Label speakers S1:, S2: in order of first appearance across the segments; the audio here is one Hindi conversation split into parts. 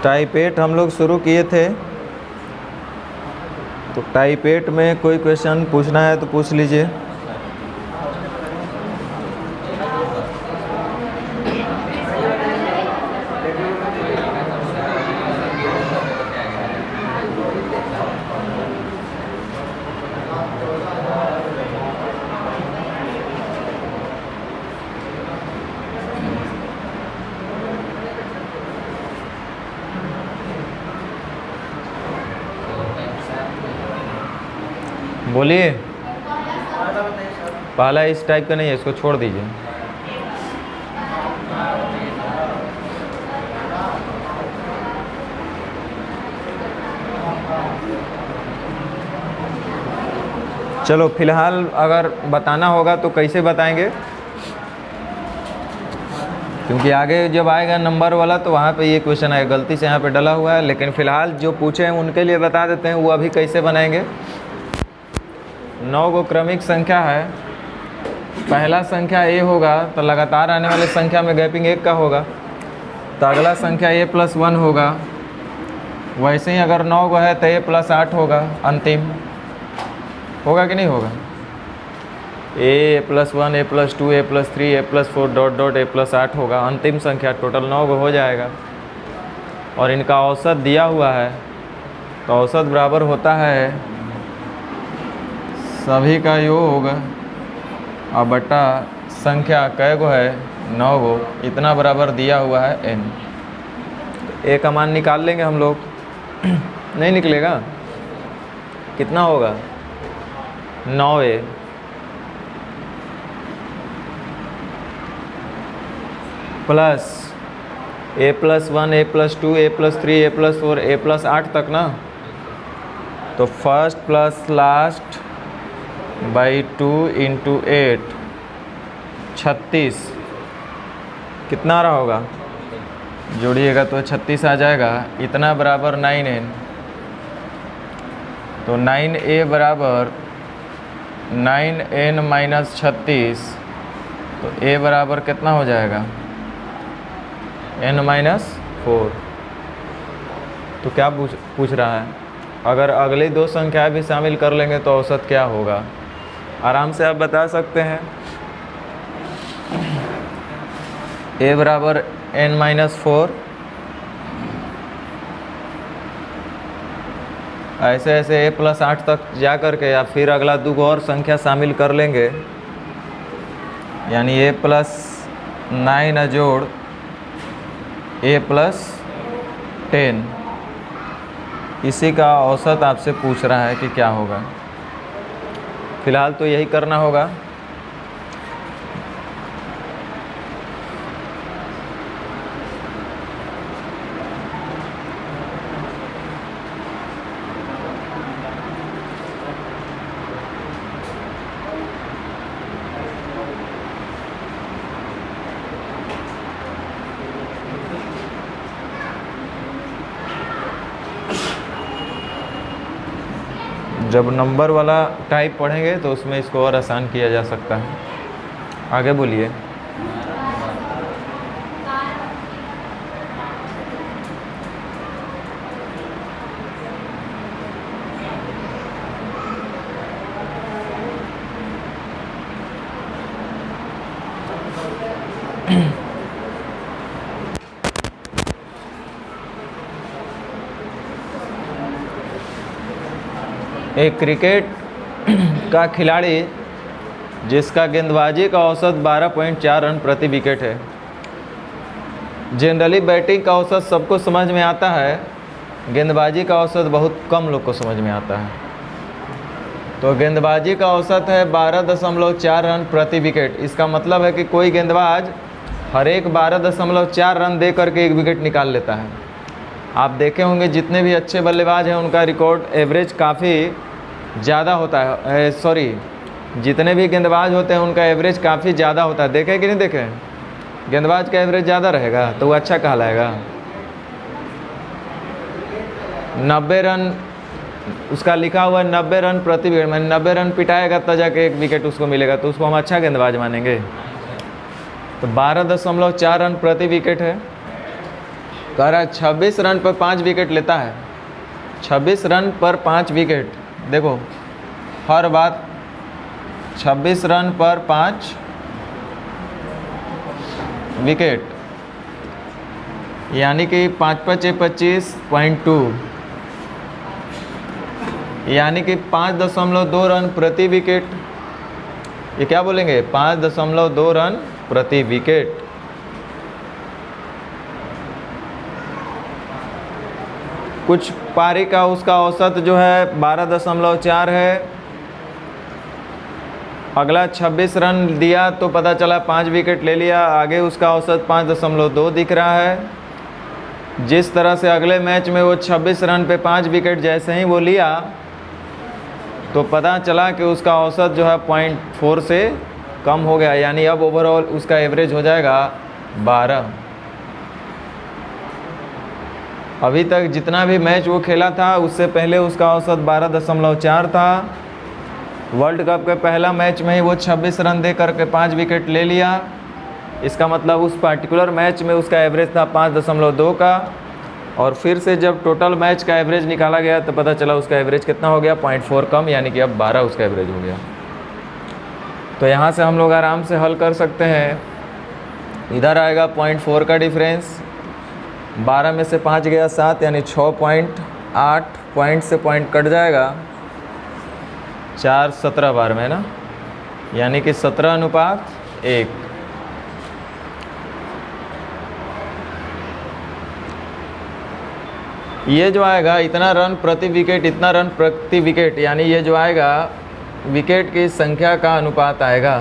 S1: टाइप 8 हम लोग शुरू किए थे, तो टाइप 8 में कोई क्वेश्चन पूछना है तो पूछ लीजिए। बोलिए। पहला इस टाइप का नहीं है, इसको छोड़ दीजिए। चलो फिलहाल अगर बताना होगा तो कैसे बताएंगे, क्योंकि आगे जब आएगा नंबर वाला तो वहाँ पे ये क्वेश्चन आएगा, गलती से यहाँ पे डला हुआ है। लेकिन फ़िलहाल जो पूछे हैं उनके लिए बता देते हैं वो अभी कैसे बनाएंगे। 9 गो क्रमिक संख्या है, पहला संख्या a होगा तो लगातार आने वाले संख्या में गैपिंग 1 का होगा, तो अगला संख्या a+1 होगा। वैसे ही अगर 9 गो है तो a+8 होगा, अंतिम होगा कि नहीं होगा। a+1 a+2 a+3 a+4 dot dot a+8 होगा, अंतिम संख्या टोटल 9 गो हो जाएगा। और इनका औसत दिया हुआ है, तो औसत बराबर होता है सभी का योग और बटा संख्या कै गो है 9 गो, इतना बराबर दिया हुआ है n। a का मान निकाल लेंगे हम लोग। नहीं निकलेगा, कितना होगा 9a plus a+1 a+2 a+3 a+4 a+8 तक ना, तो फर्स्ट प्लस लास्ट बाई 2 × 8 36 कितना आ रहा होगा, जोड़िएगा तो 36 आ जाएगा, इतना बराबर 9n। तो 9a बराबर 9n - 36, तो a बराबर कितना हो जाएगा n - 4। तो क्या पूछ रहा है, अगर अगली दो संख्याएं भी शामिल कर लेंगे तो औसत क्या होगा, आराम से आप बता सकते हैं। a बराबर n - 4, ऐसे ऐसे a+8 तक जा कर के या फिर अगला दो और संख्या शामिल कर लेंगे, यानी a+9 जोड़ a+10, इसी का औसत आपसे पूछ रहा है कि क्या होगा। फिलहाल तो यही करना होगा। जब नंबर वाला टाइप पढ़ेंगे तो उसमें इसको और आसान किया जा सकता है। आगे बोलिए। एक क्रिकेट का खिलाड़ी जिसका गेंदबाजी का औसत 12.4 रन प्रति विकेट है। जनरली बैटिंग का औसत सबको समझ में आता है, गेंदबाजी का औसत बहुत कम लोग को समझ में आता है। तो गेंदबाजी का औसत है 12.4 रन प्रति विकेट। इसका मतलब है कि कोई गेंदबाज हर एक 12.4 रन दे करके एक विकेट निकाल लेता है। आप देखे होंगे जितने भी अच्छे बल्लेबाज हैं उनका रिकॉर्ड एवरेज काफ़ी ज़्यादा होता है, जितने भी गेंदबाज होते हैं उनका एवरेज काफ़ी ज़्यादा होता है। देखे कि नहीं देखे, गेंदबाज का एवरेज ज़्यादा रहेगा तो वो अच्छा कहलाएगा। 90 रन उसका लिखा हुआ है, 90 रन प्रति विकेट, मैंने 90 रन पिटाएगा तब जाके एक विकेट उसको मिलेगा, तो उसको हम अच्छा गेंदबाज मानेंगे। तो 12.4 रन प्रति विकेट है। कह रहा है 26 रन पर 5 विकेट लेता है। 26 रन पर 5 विकेट, देखो हर बात 26 रन पर 5 विकेट, यानी कि 5 × 5 = 25.2, यानी कि 5.2 रन प्रति विकेट। ये क्या बोलेंगे, 5.2 रन प्रति विकेट। कुछ पारी का उसका औसत जो है 12.4 है। अगला 26 रन दिया तो पता चला 5 विकेट ले लिया, आगे उसका औसत 5.2 दिख रहा है। जिस तरह से अगले मैच में वो 26 रन पे 5 विकेट जैसे ही वो लिया तो पता चला कि उसका औसत जो है 0.4 से कम हो गया, यानी अब ओवरऑल उसका एवरेज हो जाएगा 12। अभी तक जितना भी मैच वो खेला था उससे पहले उसका औसत 12.4 था। वर्ल्ड कप के पहला मैच में ही वो 26 रन दे करके 5 विकेट ले लिया। इसका मतलब उस पार्टिकुलर मैच में उसका एवरेज था 5.2 का, और फिर से जब टोटल मैच का एवरेज निकाला गया तो पता चला उसका एवरेज कितना हो गया, 0.4 कम, यानी कि अब 12 उसका एवरेज हो गया। तो यहाँ से हम लोग आराम से हल कर सकते हैं। इधर आएगा 0.4 का डिफरेंस, 12 में से 5 गया 7, यानी 6.8 पॉइंट से पॉइंट कट जाएगा 4 17 बार में ना, यानी कि 17:1। ये जो आएगा इतना रन प्रति विकेट, इतना रन प्रति विकेट, यानी ये जो आएगा विकेट की संख्या का अनुपात आएगा।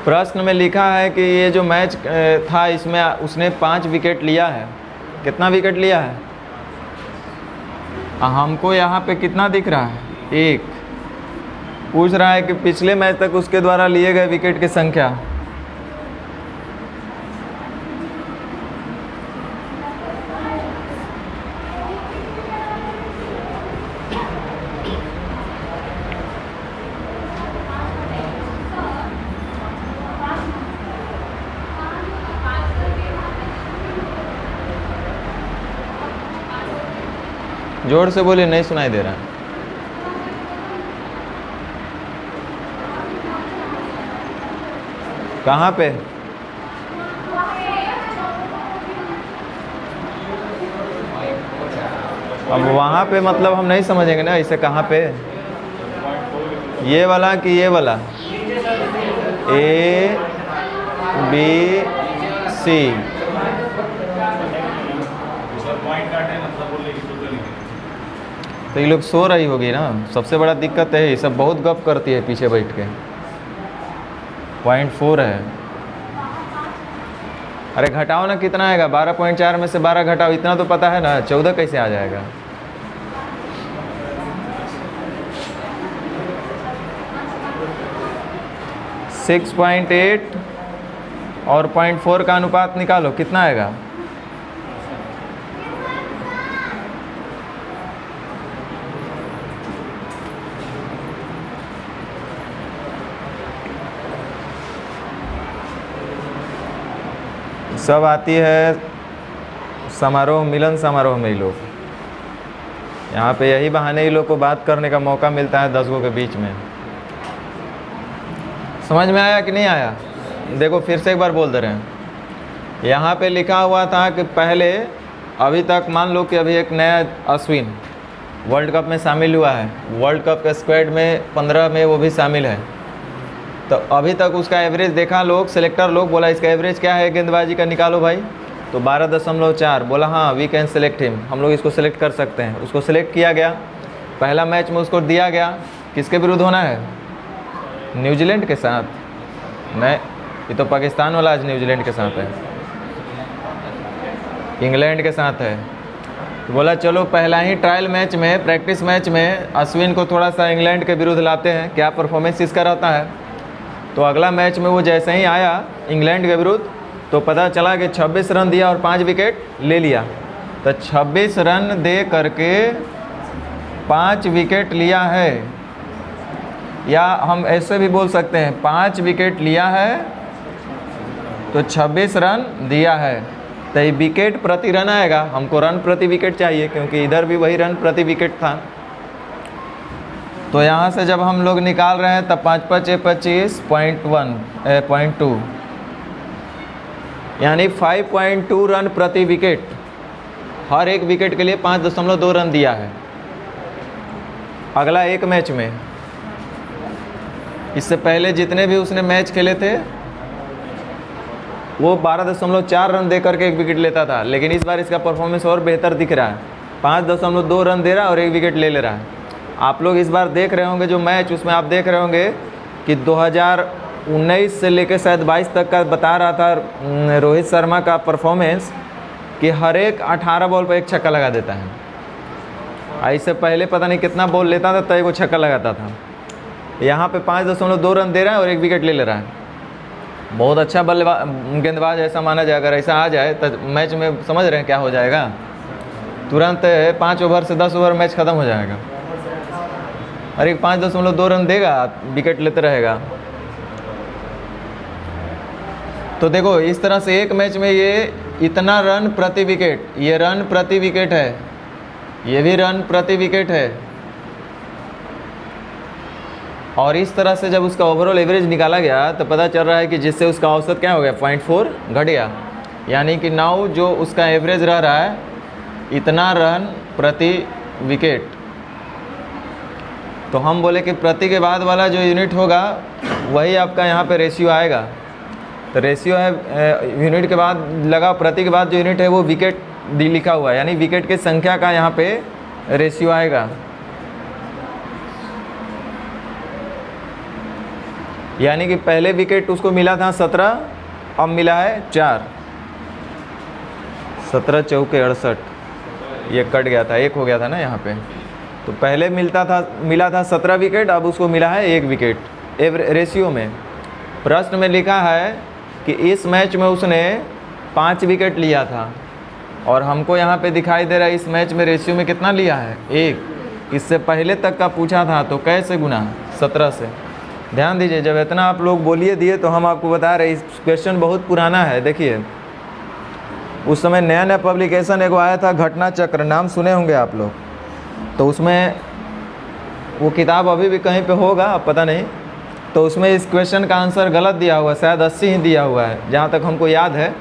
S1: प्रश्न में लिखा है कि ये जो मैच था इसमें उसने 5 विकेट लिया है। कितना विकेट लिया है? हमको यहाँ पे कितना दिख रहा है? 1। पूछ रहा है कि पिछले मैच तक उसके द्वारा लिए गए विकेट की संख्या। जोर से बोलिए, नहीं सुनाई दे रहा। कहाँ पे? अब वहाँ पे मतलब हम नहीं समझेंगे ना, इसे कहाँ पे? ये वाला कि ये वाला? A B C। तो ये लोग सो रही होगी ना, सबसे बड़ा दिक्कत है। ये सब बहुत गप करती है पीछे बैठ के। 0.4 है। अरे घटाओ ना, कितना आएगा? 12.4 में से 12 घटाओ, इतना तो पता है ना, 14 कैसे आ जाएगा? सिक्स 6.8 और 0.4 का अनुपात निकालो, कितना आएगा? सब आती है समारोह, मिलन समारोह में ही लोग, यहाँ पे यही बहाने ही लोग को बात करने का मौका मिलता है 10 गो के बीच में। समझ में आया कि नहीं आया? देखो फिर से एक बार बोल दे रहे हैं। यहाँ पे लिखा हुआ था कि पहले, अभी तक मान लो कि अभी एक नया अश्विन वर्ल्ड कप में शामिल हुआ है, वर्ल्ड कप के स्क्वाड में 15 में वो भी शामिल है। तो अभी तक उसका एवरेज देखा लोग, सिलेक्टर लोग, बोला इसका एवरेज क्या है गेंदबाजी का, निकालो भाई। तो 12.4 बोला, हाँ वी कैन सेलेक्ट हिम, हम लोग इसको सेलेक्ट कर सकते हैं। उसको सेलेक्ट किया गया, पहला मैच में उसको दिया गया। किसके विरुद्ध होना है? न्यूजीलैंड के साथ नहीं, ये तो पाकिस्तान वाला आज न्यूजीलैंड के साथ है, इंग्लैंड के साथ है। तो बोला चलो पहला ही ट्रायल मैच में, प्रैक्टिस मैच में अश्विन को थोड़ा सा इंग्लैंड के विरुद्ध लाते हैं, क्या परफॉर्मेंस इसका रहता है। तो अगला मैच में वो जैसे ही आया इंग्लैंड के विरुद्ध, तो पता चला कि 26 रन दिया और 5 विकेट ले लिया। तो 26 रन दे करके 5 विकेट लिया है। या हम ऐसे भी बोल सकते हैं 5 विकेट लिया है तो 26 रन दिया है। तो ये विकेट प्रति रन आएगा, हमको रन प्रति विकेट चाहिए क्योंकि इधर भी वही रन प्रति विकेट था। तो यहाँ से जब हम लोग निकाल रहे हैं तब 5 5 25 0.2 यानी 5.2 रन प्रति विकेट। हर एक विकेट के लिए 5.2 रन दिया है। अगला एक मैच में, इससे पहले जितने भी उसने मैच खेले थे वो 12.4 रन दे करके एक विकेट लेता था, लेकिन इस बार इसका परफॉर्मेंस और बेहतर दिख रहा है। 5.2 रन दे रहा है और एक विकेट ले रहा है। आप लोग इस बार देख रहे होंगे जो मैच, उसमें आप देख रहे होंगे कि 2019 से लेकर शायद 22 तक का बता रहा था रोहित शर्मा का परफॉर्मेंस कि हर एक 18 बॉल पर एक छक्का लगा देता है। इससे पहले पता नहीं कितना बॉल लेता था तब वो छक्का लगाता था। यहाँ पे 5.2 रन दे रहा है और एक विकेट ले रहा है। बहुत अच्छा गेंदबाज ऐसा माना जाए। अगर ऐसा आ जाए तो मैच में समझ रहे हैं क्या हो जाएगा, तुरंत 5 ओवर से 10 ओवर मैच ख़त्म हो जाएगा। अरे 5.2 रन देगा, विकेट लेते रहेगा। तो देखो इस तरह से एक मैच में ये इतना रन प्रति विकेट, ये रन प्रति विकेट है, ये भी रन प्रति विकेट है। और इस तरह से जब उसका ओवरऑल एवरेज निकाला गया तो पता चल रहा है कि जिससे उसका औसत क्या हो गया, 0.4 घट गया। यानी कि नाउ जो उसका एवरेज रह रहा है इतना रन प्रति विकेट। तो हम बोले कि प्रति के बाद वाला जो यूनिट होगा वही आपका यहाँ पे रेशियो आएगा। तो रेशियो है यूनिट के बाद लगा, प्रति के बाद जो यूनिट है वो विकेट लिखा हुआ है, यानी विकेट की संख्या का यहाँ पे रेशियो आएगा। यानी कि पहले विकेट उसको मिला था 17, अब मिला है 4। 17 चौके 68, ये कट गया था, एक हो गया था ना यहाँ पे। तो पहले मिला था 17 विकेट, अब उसको मिला है 1 विकेट रेशियो में। प्रश्न में लिखा है कि इस मैच में उसने 5 विकेट लिया था और हमको यहाँ पे दिखाई दे रहा है इस मैच में रेशियो में कितना लिया है, 1। इससे पहले तक का पूछा था तो कैसे गुना, 17 से। ध्यान दीजिए, जब इतना आप लोग बोलिए दिए तो हम आपको बता रहे, इस क्वेश्चन बहुत पुराना है। देखिए उस समय नया नया पब्लिकेशन एगो आया था, घटना चक्र, नाम सुने होंगे आप लोग। तो उसमें वो किताब अभी भी कहीं पे होगा, पता नहीं। तो उसमें इस क्वेश्चन का आंसर गलत दिया हुआ है, शायद 80 ही दिया हुआ है जहाँ तक हमको याद है।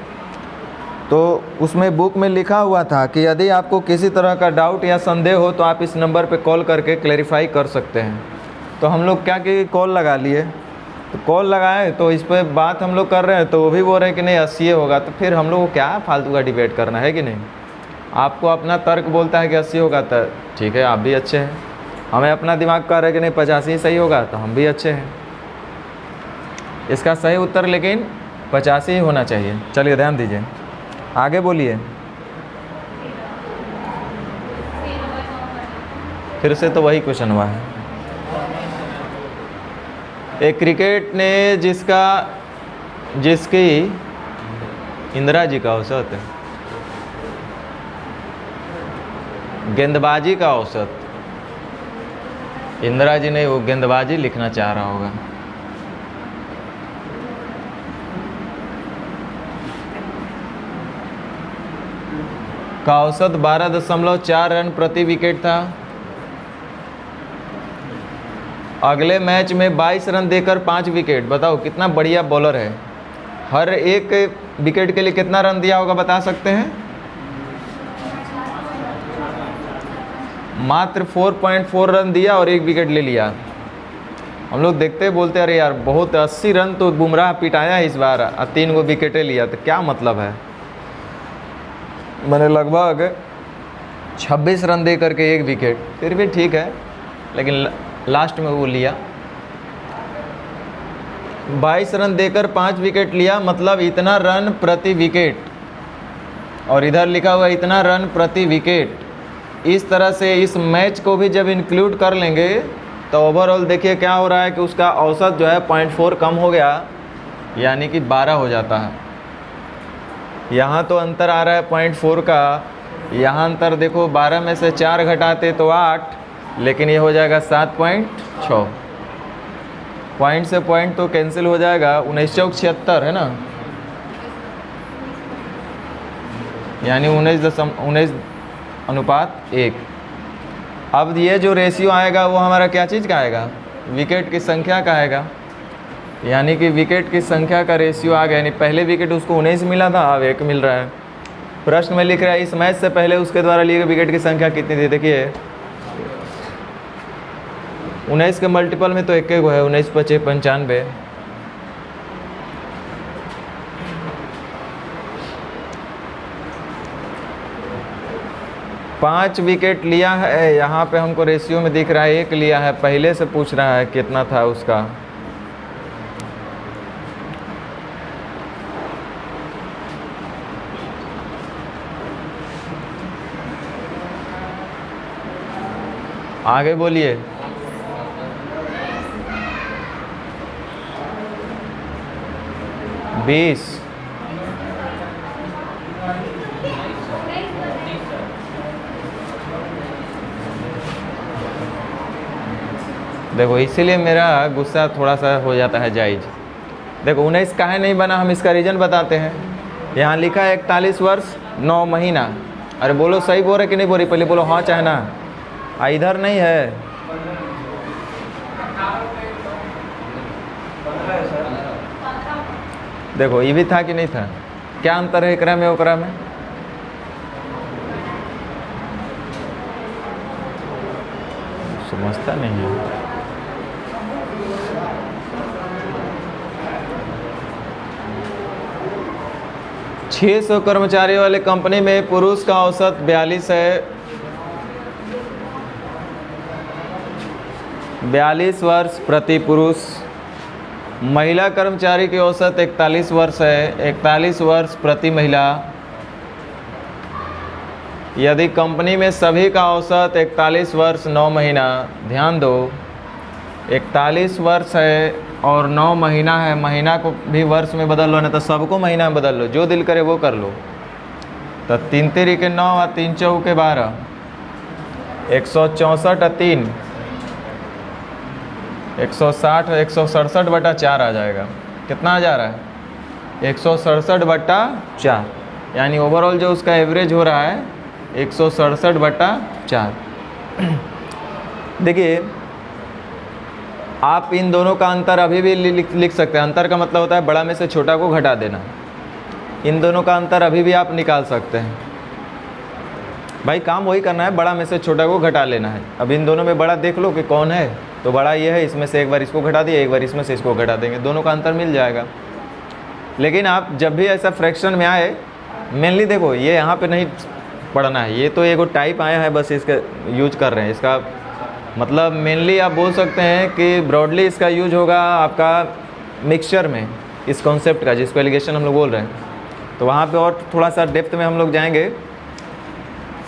S1: तो उसमें बुक में लिखा हुआ था कि यदि आपको किसी तरह का डाउट या संदेह हो तो आप इस नंबर पे कॉल करके क्लैरिफाई कर सकते हैं। तो हम लोग क्या कि कॉल लगा लिए, तो कॉल लगाए तो इस पर बात हम लोग कर रहे हैं, तो वो भी बोल रहे हैं कि नहीं 80 होगा। तो फिर हम लोग को क्या फालतू का डिबेट करना है कि नहीं। आपको अपना तर्क बोलता है कि 80 होगा तो ठीक है, आप भी अच्छे हैं। हमें अपना दिमाग कह रहे हैं कि नहीं 85 सही होगा तो हम भी अच्छे हैं। इसका सही उत्तर लेकिन 85 ही होना चाहिए। चलिए ध्यान दीजिए, आगे बोलिए। फिर से तो वही क्वेश्चन हुआ है। एक क्रिकेट ने जिसकी इंदिरा जी का औसत है, गेंदबाजी का औसत, इंदिरा जी नहीं, वो गेंदबाजी लिखना चाह रहा होगा। का औसत 12.4 रन प्रति विकेट था। अगले मैच में 22 रन देकर 5 विकेट। बताओ कितना बढ़िया बॉलर है। हर एक विकेट के लिए कितना रन दिया होगा बता सकते हैं? मात्र 4.4 रन दिया और 1 विकेट ले लिया। हम लोग देखते बोलते अरे यार बहुत 80 रन तो बुमराह पिटाया इस बार और 3 गो विकेटें लिया, तो क्या मतलब है। मैंने लगभग 26 रन दे करके 1 विकेट, फिर भी ठीक है, लेकिन लास्ट में वो लिया। 22 रन देकर 5 विकेट लिया, मतलब इतना रन प्रति विकेट, और इधर लिखा हुआ इतना रन प्रति विकेट। इस तरह से इस मैच को भी जब इंक्लूड कर लेंगे तो ओवरऑल देखिए क्या हो रहा है कि उसका औसत जो है 0.4 कम हो गया, यानी कि 12 हो जाता है। यहाँ तो अंतर आ रहा है 0.4 का, यहाँ अंतर देखो 12 में से 4 घटाते तो 8, लेकिन ये हो जाएगा 7.6। पॉइंट से पॉइंट तो कैंसिल हो जाएगा, 19 चौक 76 है ना, यानी 19:1। अब ये जो रेशियो आएगा वो हमारा क्या चीज़ का आएगा, विकेट की संख्या का आएगा, यानी कि विकेट की संख्या का रेशियो आ गया। यानी पहले विकेट उसको 19 मिला था, अब 1 मिल रहा है। प्रश्न में लिख रहा है इस मैच से पहले उसके द्वारा लिए गए विकेट की संख्या कितनी थी। देखिए 19 के मल्टीपल में तो एक है, 19 × 5 = 95। पाँच विकेट लिया है, यहाँ पे हमको रेशियो में दिख रहा है 1 लिया है, पहले से पूछ रहा है कितना था उसका। आगे बोलिए। बीस। देखो इसीलिए मेरा गुस्सा थोड़ा सा हो जाता है जायज़। देखो 19 काहे नहीं बना, हम इसका रीज़न बताते हैं। यहाँ लिखा है 41 वर्ष 9 महीना। अरे बोलो सही बोल रहे कि नहीं बोल रही, पहले बोलो हाँ चाहे ना। इधर नहीं है, देखो ये भी था कि नहीं था, क्या अंतर है एकरा में ओकरा में। समझता नहीं है। छः 600 कर्मचारी वाले कंपनी में पुरुष का औसत 42 है, 42 वर्ष प्रति पुरुष। महिला कर्मचारी की औसत 41 वर्ष है, 41 वर्ष प्रति महिला। यदि कंपनी में सभी का औसत 41 वर्ष 9 महीना, ध्यान दो 41 वर्ष है और 9 महीना है, महीना को भी वर्ष में बदल लो, नहीं तो सबको महीना में बदल लो, जो दिल करे वो कर लो। तो 3 × 3 = 9 और 3 × 4 = 12, 164 और 3 160, 167/4 आ जाएगा। कितना आ जा रहा है, 167/4, यानी ओवरऑल जो उसका एवरेज हो रहा है 167/4। देखिए आप इन दोनों का अंतर अभी भी लिख सकते हैं। अंतर का मतलब होता है बड़ा में से छोटा को घटा देना। इन दोनों का अंतर अभी भी आप निकाल सकते हैं। भाई काम वही करना है, बड़ा में से छोटा को घटा लेना है। अब इन दोनों में बड़ा देख लो कि कौन है, तो बड़ा ये है, इसमें से एक बार इसको घटा दिए, एक बार इसमें से इसको घटा देंगे, दोनों का अंतर मिल जाएगा। लेकिन आप जब भी ऐसा फ्रैक्शन में आए, मेनली देखो ये यहाँ पे नहीं पढ़ना है, ये तो एगो टाइप आया है बस, इसका यूज कर रहे हैं। इसका मतलब मेनली आप बोल सकते हैं कि ब्रॉडली इसका यूज होगा आपका मिक्सचर में, इस कॉन्सेप्ट का जिसको एलिगेशन हम लोग बोल रहे हैं। तो वहाँ पे और थोड़ा सा डेप्थ में हम लोग जाएंगे।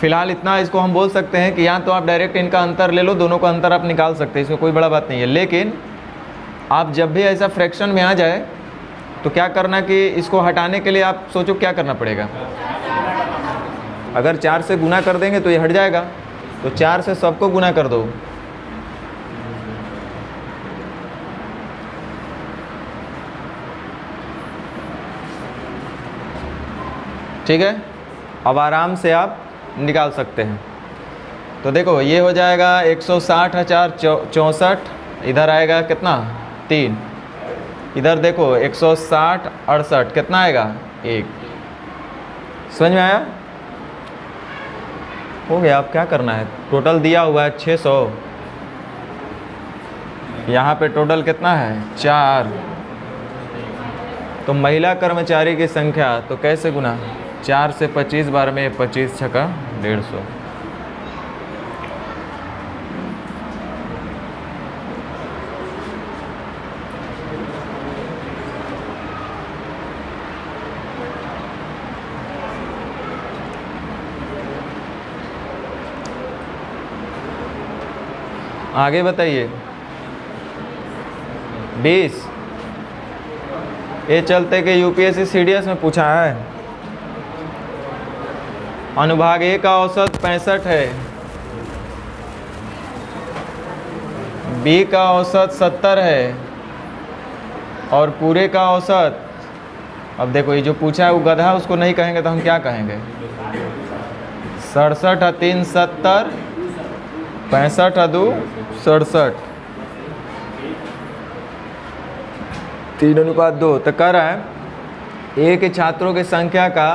S1: फिलहाल इतना इसको हम बोल सकते हैं कि या तो आप डायरेक्ट इनका अंतर ले लो, दोनों का अंतर आप निकाल सकते हैं, इसमें कोई बड़ा बात नहीं है। लेकिन आप जब भी ऐसा फ्रैक्शन में आ जाए तो क्या करना कि इसको हटाने के लिए आप सोचो क्या करना पड़ेगा। अगर 4 से गुना कर देंगे तो ये हट जाएगा, तो 4 से सबको गुना कर दो। ठीक है, अब आराम से आप निकाल सकते हैं। तो देखो ये हो जाएगा 160,064, इधर आएगा कितना 3, इधर देखो 160 68 कितना आएगा 1। समझ में आया? हो गया। अब क्या करना है, टोटल दिया हुआ है 600, यहाँ पे टोटल कितना है 4। तो महिला कर्मचारी की संख्या तो कैसे गुना, 4 से 25 बार में 25 छक्का 150। आगे बताइए 20। ये चलते कि यूपीएससी सीडीएस में पूछा है। अनुभाग ए का औसत 65 है, बी का औसत 70 है, और पूरे का औसत, अब देखो ये जो पूछा है वो गधा, उसको नहीं कहेंगे तो हम क्या कहेंगे? 67 और 3 70, 65 और 2 67, 3:2। तो कह रहा है ए के छात्रों की संख्या का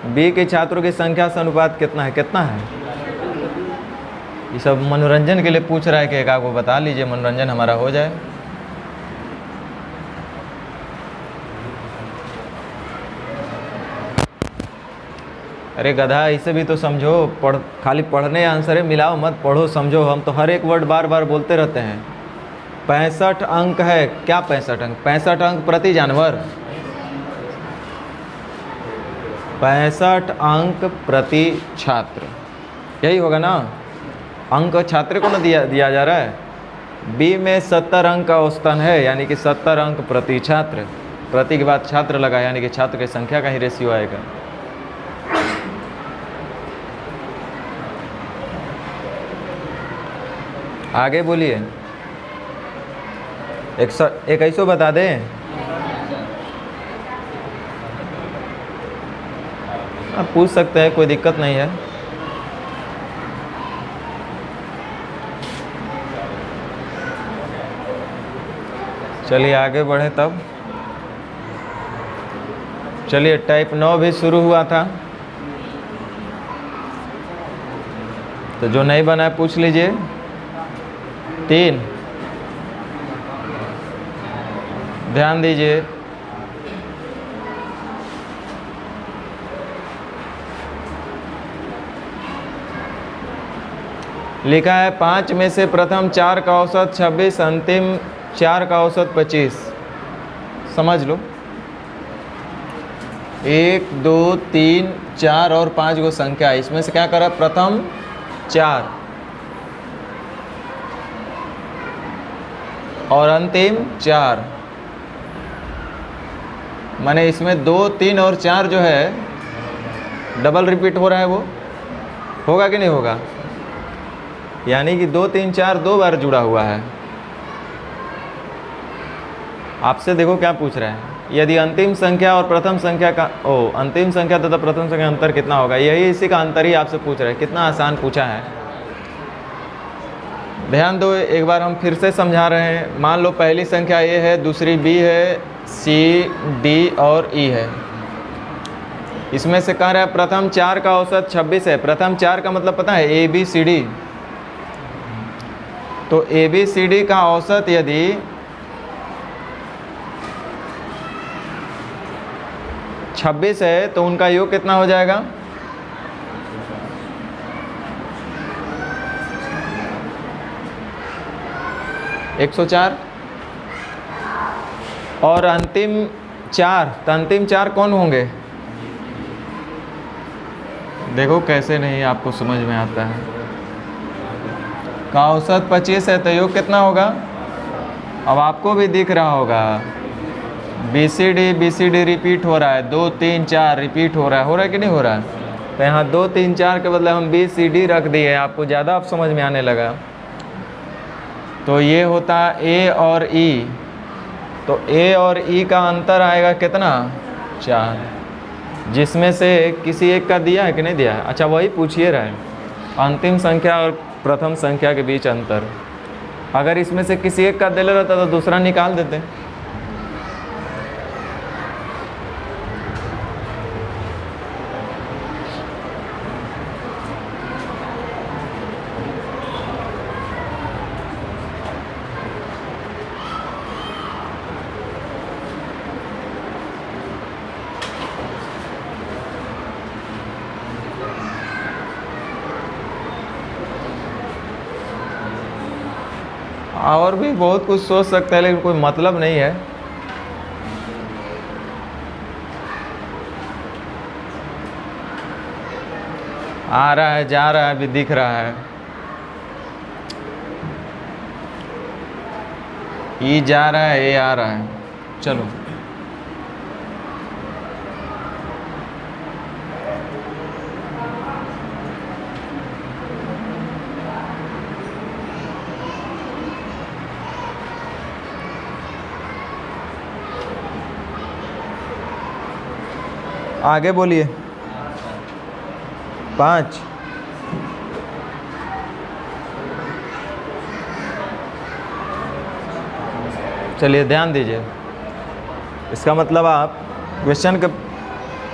S1: बी के छात्रों की संख्या से अनुपात कितना है? कितना है? ये सब मनोरंजन के लिए पूछ रहा है कि एक आपको बता लीजिए, मनोरंजन हमारा हो जाए। अरे गधा, इसे भी तो समझो। खाली पढ़ने आंसर है, मिलाओ मत, पढ़ो समझो। हम तो हर एक वर्ड बार बार बोलते रहते हैं। 65 अंक है, क्या 65 अंक? 65 अंक प्रति जानवर, 65 अंक प्रति छात्र, यही होगा ना? अंक छात्र को ना दिया जा रहा है। बी में 70 अंक का औसतन है, यानी कि 70 अंक प्रति छात्र। प्रति के बाद छात्र लगा, यानी कि छात्र की संख्या का ही रेशियो आएगा। आगे बोलिए। एक ऐसो बता दें। आप पूछ सकते हैं, कोई दिक्कत नहीं है। चलिए आगे बढ़े तब। चलिए टाइप 9 भी शुरू हुआ था, तो जो नहीं बना है पूछ लीजिए। 3, ध्यान दीजिए। लिखा है 5 में से प्रथम 4 का औसत 26, अंतिम 4 का औसत 25। समझ लो। 1 2 3 4 और 5 को संख्या है, इसमें से क्या करा? प्रथम 4 और अंतिम 4। माने इसमें 2 3 और 4 जो है डबल रिपीट हो रहा है, वो होगा कि नहीं होगा? यानी कि 2 3 4 2 बार जुड़ा हुआ है। आपसे देखो क्या पूछ रहा है। यदि अंतिम संख्या और प्रथम संख्या का अंतिम संख्या तथा प्रथम संख्या अंतर कितना होगा, यही इसी का अंतर ही आपसे पूछ रहा है। कितना आसान पूछा है। ध्यान दो, एक बार हम फिर से समझा रहे हैं। मान लो पहली संख्या ए है, दूसरी बी है, सी डी और ई है। इसमें से कह रहा है प्रथम 4 का औसत 26 है। प्रथम 4 का मतलब पता है? A B C D. तो ए बी सी डी का औसत यदि 26 है तो उनका योग कितना हो जाएगा? 104। और अंतिम 4, तो अंतिम 4 कौन होंगे? देखो कैसे नहीं आपको समझ में आता है। का औसत 25 है तो योग कितना होगा? अब आपको भी दिख रहा होगा, BCD रिपीट हो रहा है, 2 3 4 रिपीट हो रहा है कि नहीं हो रहा है? तो यहाँ 2 3 4 के बदले हम BCD रख दिए, आपको ज़्यादा अब समझ में आने लगा। तो ये होता ए और ई। तो ए और ई का अंतर आएगा कितना? 4, जिसमें से किसी एक का दिया है कि नहीं दिया है? अच्छा वही पूछिए रहा है, अंतिम संख्या और प्रथम संख्या के बीच अंतर। अगर इसमें से किसी एक का दिल रहता तो दूसरा निकाल देते। और भी बहुत कुछ सोच सकते हैं, लेकिन कोई मतलब नहीं है। आ रहा है, जा रहा है, अभी दिख रहा है। ई जा रहा है, ए आ रहा है। चलो आगे बोलिए। 5। चलिए ध्यान दीजिए, इसका मतलब आप क्वेश्चन के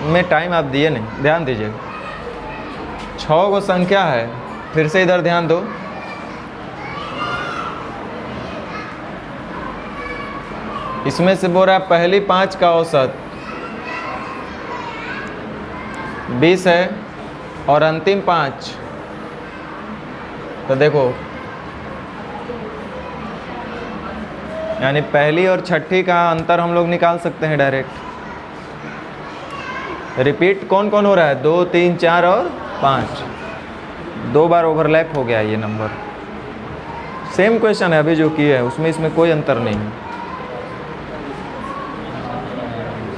S1: में टाइम आप दिए नहीं। ध्यान दीजिए, 6 गो संख्या है, फिर से इधर ध्यान दो। इसमें से बोल रहा है पहली 5 का औसत 20 है और अंतिम 5, तो देखो यानी पहली और छठी का अंतर हम लोग निकाल सकते हैं डायरेक्ट। रिपीट कौन कौन हो रहा है? 2, 3, 4 और 5, 2 बार ओवरलैप हो गया ये नंबर। सेम क्वेश्चन है अभी जो किए है उसमें, इसमें कोई अंतर नहीं है।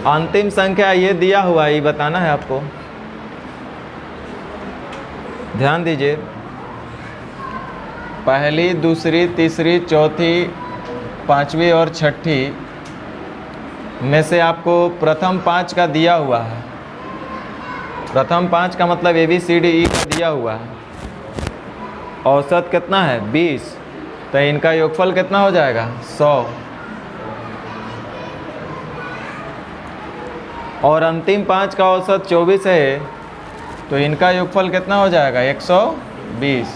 S1: अंतिम संख्या ये दिया हुआ है, ये बताना है आपको। ध्यान दीजिए, पहली, दूसरी, तीसरी, चौथी, 5वीं और छठी में से आपको प्रथम 5 का दिया हुआ है। प्रथम 5 का मतलब ABCDE का दिया हुआ है। औसत कितना है? 20, तो इनका योगफल कितना हो जाएगा? 100। और अंतिम 5 का औसत 24 है, तो इनका योगफल कितना हो जाएगा? 120।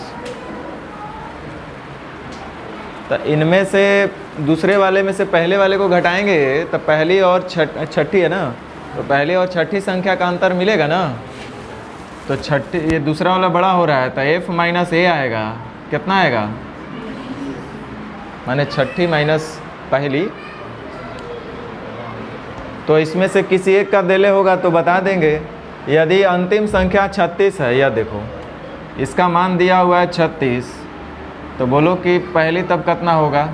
S1: तो इनमें से दूसरे वाले में से पहले वाले को घटाएंगे तो पहली और छठी है ना, तो पहली और छठी संख्या का अंतर मिलेगा ना। तो छठी, ये दूसरा वाला बड़ा हो रहा है तो F माइनस A आएगा। कितना आएगा? माने छठी माइनस पहली। तो इसमें से किसी एक का देले होगा तो बता देंगे। यदि अंतिम संख्या 36 है, यह देखो इसका मान दिया हुआ है 36, तो बोलो कि पहली तब कितना होगा?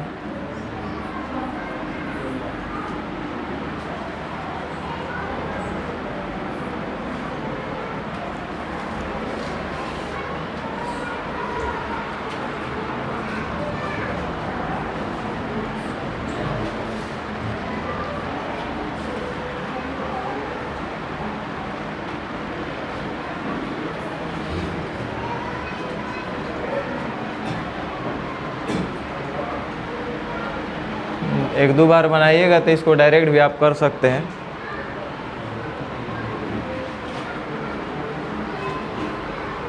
S1: एक दो बार बनाइएगा तो इसको डायरेक्ट भी आप कर सकते हैं।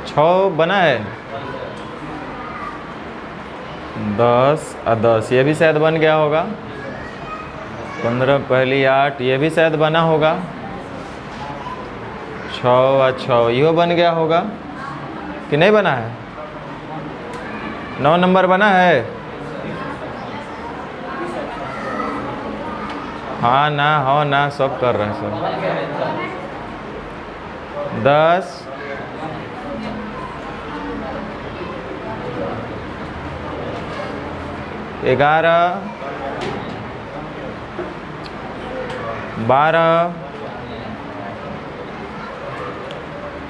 S1: छः बना है, 10 और 10 ये भी शायद बन गया होगा। 15 पहली 8 ये भी शायद बना होगा। 6 और 6 यो बन गया होगा कि नहीं बना है? 9 नंबर बना है? हाँ ना, हो ना, सब कर रहे हैं सब। 10 11 12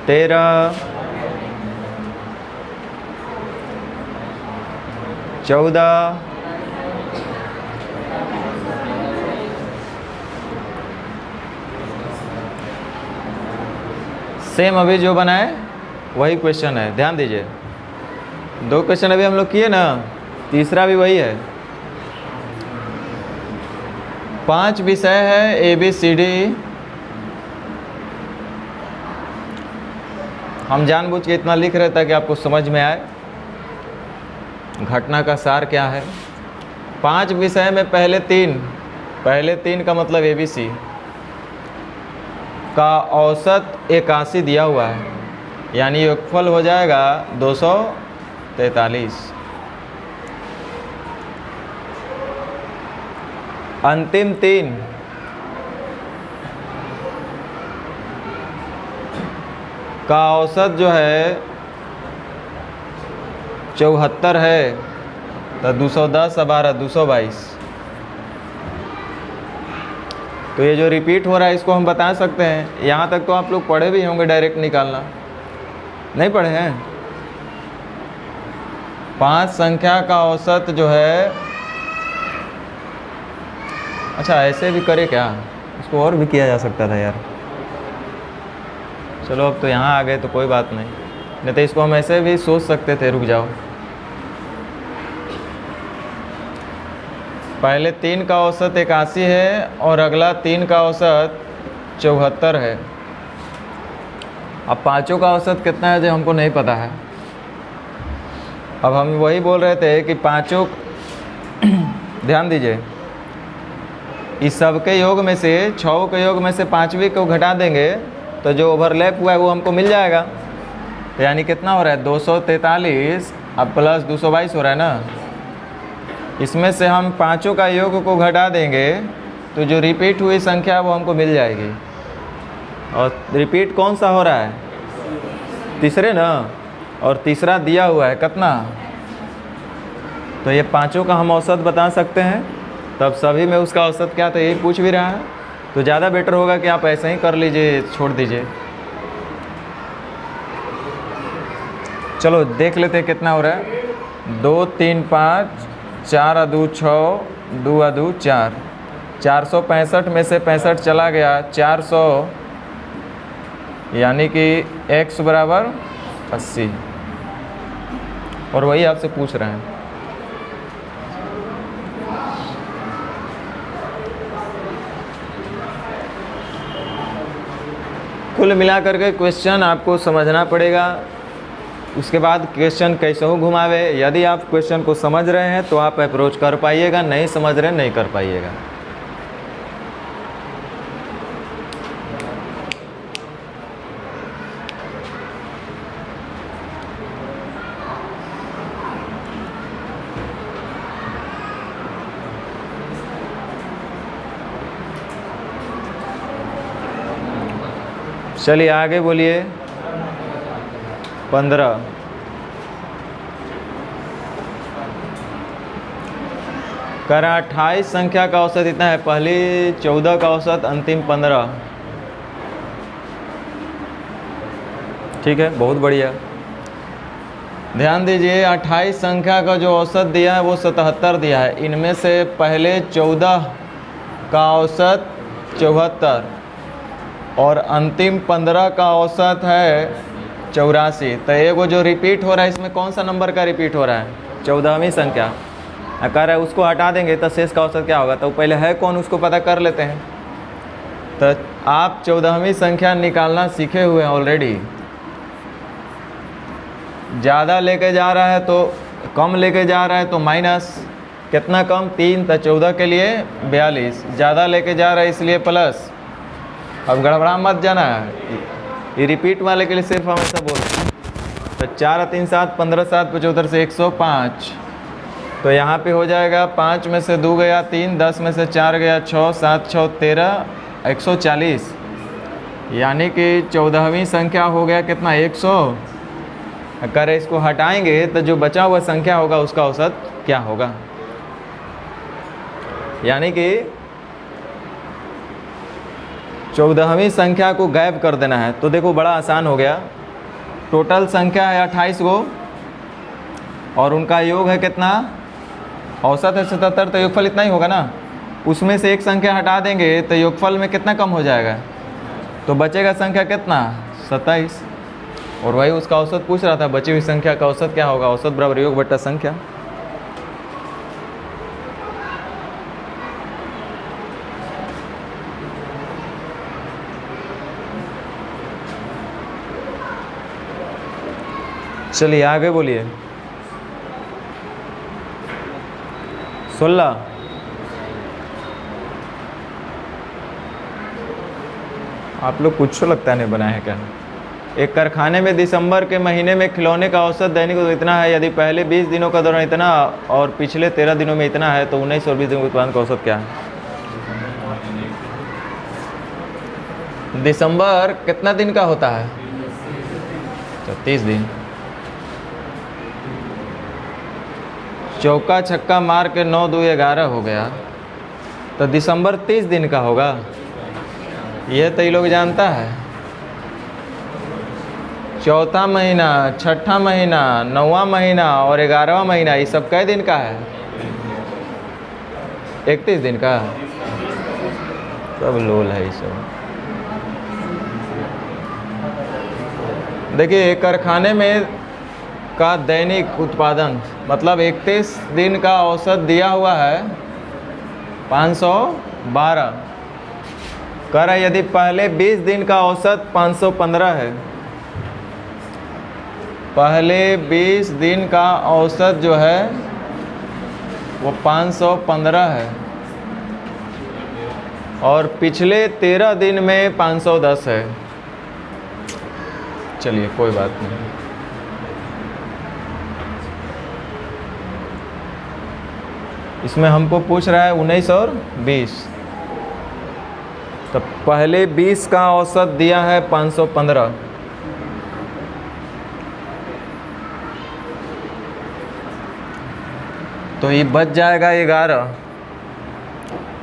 S1: 13 14 सेम अभी जो बनाए वही क्वेश्चन है। ध्यान दीजिए, 2 क्वेश्चन अभी हम लोग किए ना, तीसरा भी वही है। 5 विषय है ABCD। हम जानबूझ के इतना लिख रहे ताकि आपको समझ में आए घटना का सार क्या है। 5 विषय में पहले 3 का मतलब ABC का औसत 81 दिया हुआ है, यानी योगफल हो जाएगा 243। अंतिम 3 का औसत जो है 74 है, तो 210 और 12 222। तो ये जो रिपीट हो रहा है इसको हम बता सकते हैं। यहाँ तक तो आप लोग पढ़े भी होंगे, डायरेक्ट निकालना नहीं पढ़े हैं? 5 संख्या का औसत जो है, अच्छा ऐसे भी करे क्या? इसको और भी किया जा सकता था यार। चलो अब तो यहाँ आ गए तो कोई बात नहीं तो इसको हम ऐसे भी सोच सकते थे। रुक जाओ, पहले 3 का औसत 81 है और अगला 3 का औसत 74 है। अब पाँचों का औसत कितना है जो हमको नहीं पता है। अब हम वही बोल रहे थे कि पाँचों ध्यान दीजिए, इस सब के योग में से 6 के योग में से 5वीं को घटा देंगे तो जो ओवरलैप हुआ है वो हमको मिल जाएगा। तो यानी कितना हो रहा है 243 अब प्लस 222 हो रहा है ना। इसमें से हम पाँचों का योग को घटा देंगे तो जो रिपीट हुई संख्या वो हमको मिल जाएगी। और रिपीट कौन सा हो रहा है? तीसरे ना, और तीसरा दिया हुआ है कितना, तो ये पाँचों का हम औसत बता सकते हैं। तब सभी में उसका औसत क्या, तो यही पूछ भी रहा है। तो ज़्यादा बेटर होगा कि आप ऐसे ही कर लीजिए, छोड़ दीजिए। चलो देख लेते हैं कितना हो रहा है। 2 3 5 4 अदू 6 2 अदू 4, 465 में से 65 चला गया, 400 यानी कि x बराबर 80। और वही आपसे पूछ रहे हैं। कुल मिलाकर के क्वेश्चन आपको समझना पड़ेगा। उसके बाद क्वेश्चन कैसे हो घुमावे। यदि आप क्वेश्चन को समझ रहे हैं तो आप अप्रोच कर पाइएगा, नहीं समझ रहे नहीं कर पाइएगा। चलिए आगे बोलिए। 15 करा 28 संख्या का औसत इतना है, पहली 14 का औसत, अंतिम 15। ठीक है, बहुत बढ़िया। ध्यान दीजिए 28 संख्या का जो औसत दिया है वो 77 दिया है। इनमें से पहले 14 का औसत 74 और अंतिम 15 का औसत है 84। तो ये वो जो रिपीट हो रहा है इसमें कौन सा नंबर का रिपीट हो रहा है? 14वीं संख्या। कह रहा है उसको हटा देंगे तो शेष का औसत क्या होगा, तो पहले है कौन उसको पता कर लेते हैं। तो आप 14वीं संख्या निकालना सीखे हुए हैं ऑलरेडी। ज़्यादा लेके जा रहा है तो कम लेके जा रहा है तो माइनस, कितना कम 3, तो 14 के लिए 42। ज़्यादा लेके जा रहा है इसलिए प्लस। अब गड़बड़ा मत जाना, ये रिपीट वाले के लिए सिर्फ हम ऐसा बोलते हैं। तो 4 3 7 15 7 75 से 105। तो यहाँ पे हो जाएगा 5 में से 2 गया 3, 10 में से 4 गया 6, 7 6 13, 140। यानी कि 14वीं संख्या हो गया कितना, 100। अगर इसको हटाएंगे तो जो बचा हुआ संख्या होगा उसका औसत क्या होगा। यानी कि 14वीं संख्या को गायब कर देना है। तो देखो बड़ा आसान हो गया। टोटल संख्या है 28 गो और उनका योग है कितना, औसत है 77, तो योगफल इतना ही होगा ना। उसमें से एक संख्या हटा देंगे तो योगफल में कितना कम हो जाएगा, तो बचेगा संख्या कितना, 27। और वही उसका औसत पूछ रहा था, बची हुई संख्या का औसत क्या होगा। औसत बराबर योग बट्टा संख्या। चलिए आगे बोलिए। 16 आप लोग कुछ लगता है नहीं बनाए हैं क्या। एक कारखाने में दिसंबर के महीने में खिलौने का औसत दैनिक तो इतना है। यदि पहले 20 दिनों का दौरान इतना और पिछले 13 दिनों में इतना है तो 19 और 20 दिनों के उत्पादन का औसत क्या है। दिसंबर कितना दिन का होता है, 30 दिन। चौका छक्का मार के 9 2 11 हो गया, तो दिसंबर 30 दिन का होगा। यह तो ये लोग जानता है। चौथा महीना, छठा महीना, 9वां महीना और 11वां महीना, ये सब कै दिन का है, 31 दिन का। सब लोल है ये सब। देखिए कारखाने में का दैनिक उत्पादन मतलब 31 दिन का औसत दिया हुआ है 512। कह रहा है यदि पहले 20 दिन का औसत 515 है, पहले 20 दिन का औसत जो है वो 515 है और पिछले 13 दिन में 510 है। चलिए कोई बात नहीं। इसमें हमको पूछ रहा है 19 और 20, तो पहले 20 का औसत दिया है 515, तो ये बच जाएगा 11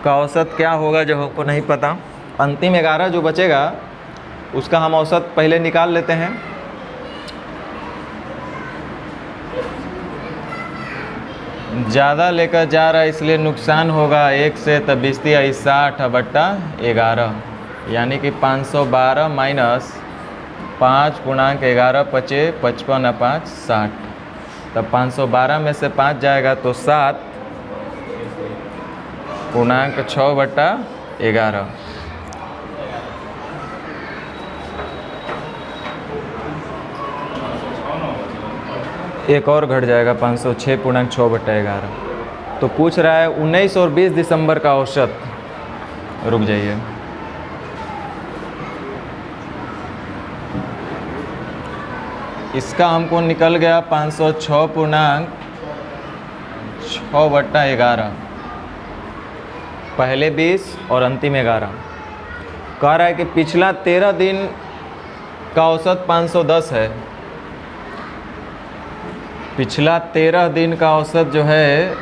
S1: का औसत क्या होगा जो हमको नहीं पता। अंतिम 11 जो बचेगा उसका हम औसत पहले निकाल लेते हैं। ज़्यादा लेकर जा रहा है इसलिए नुकसान होगा 1 से, तब 20 60 बट्टा 11, यानी कि 512 माइनस 5.11 पचे 55 5 60, तब 512 में से 5 जाएगा तो 7.6 बट्टा 11। एक और घट जाएगा 506.6 बट्टा 11। तो पूछ रहा है 19 और 20 दिसंबर का औसत। रुक जाइए, इसका हमको निकल गया 506.6 बट्टा 11, पहले 20 और अंतिम 11। कह रहा है कि पिछला 13 दिन का औसत 510 है, पिछला 13 दिन का औसत जो है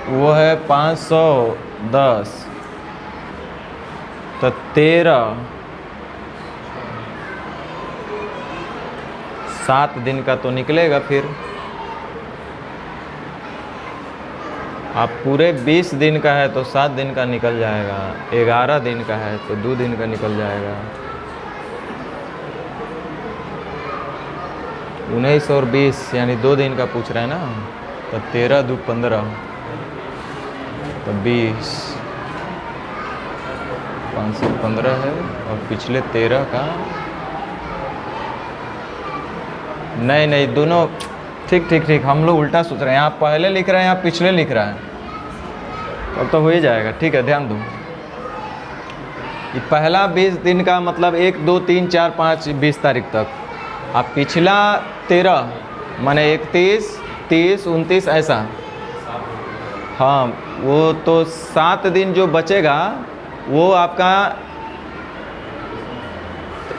S1: वो है 510, तो 13 7 दिन का तो निकलेगा। फिर आप पूरे 20 दिन का है तो 7 दिन का निकल जाएगा, 11 दिन का है तो 2 दिन का निकल जाएगा। 19 और 20 यानी 2 दिन का पूछ रहा है ना, तो 13 2 15, तो 20 515 है और पिछले 13 का नहीं दोनों ठीक हम लोग उल्टा सोच रहे हैं। यहाँ पहले लिख रहे हैं, यहाँ पिछले लिख रहा है, अब तो हो ही जाएगा। ठीक है, ध्यान दो। ये पहला 20 दिन का मतलब 1 2 3 4 5 20 तारीख तक, अब पिछला 13 माने 31 30 29 ऐसा। हाँ, वो तो 7 दिन जो बचेगा वो आपका,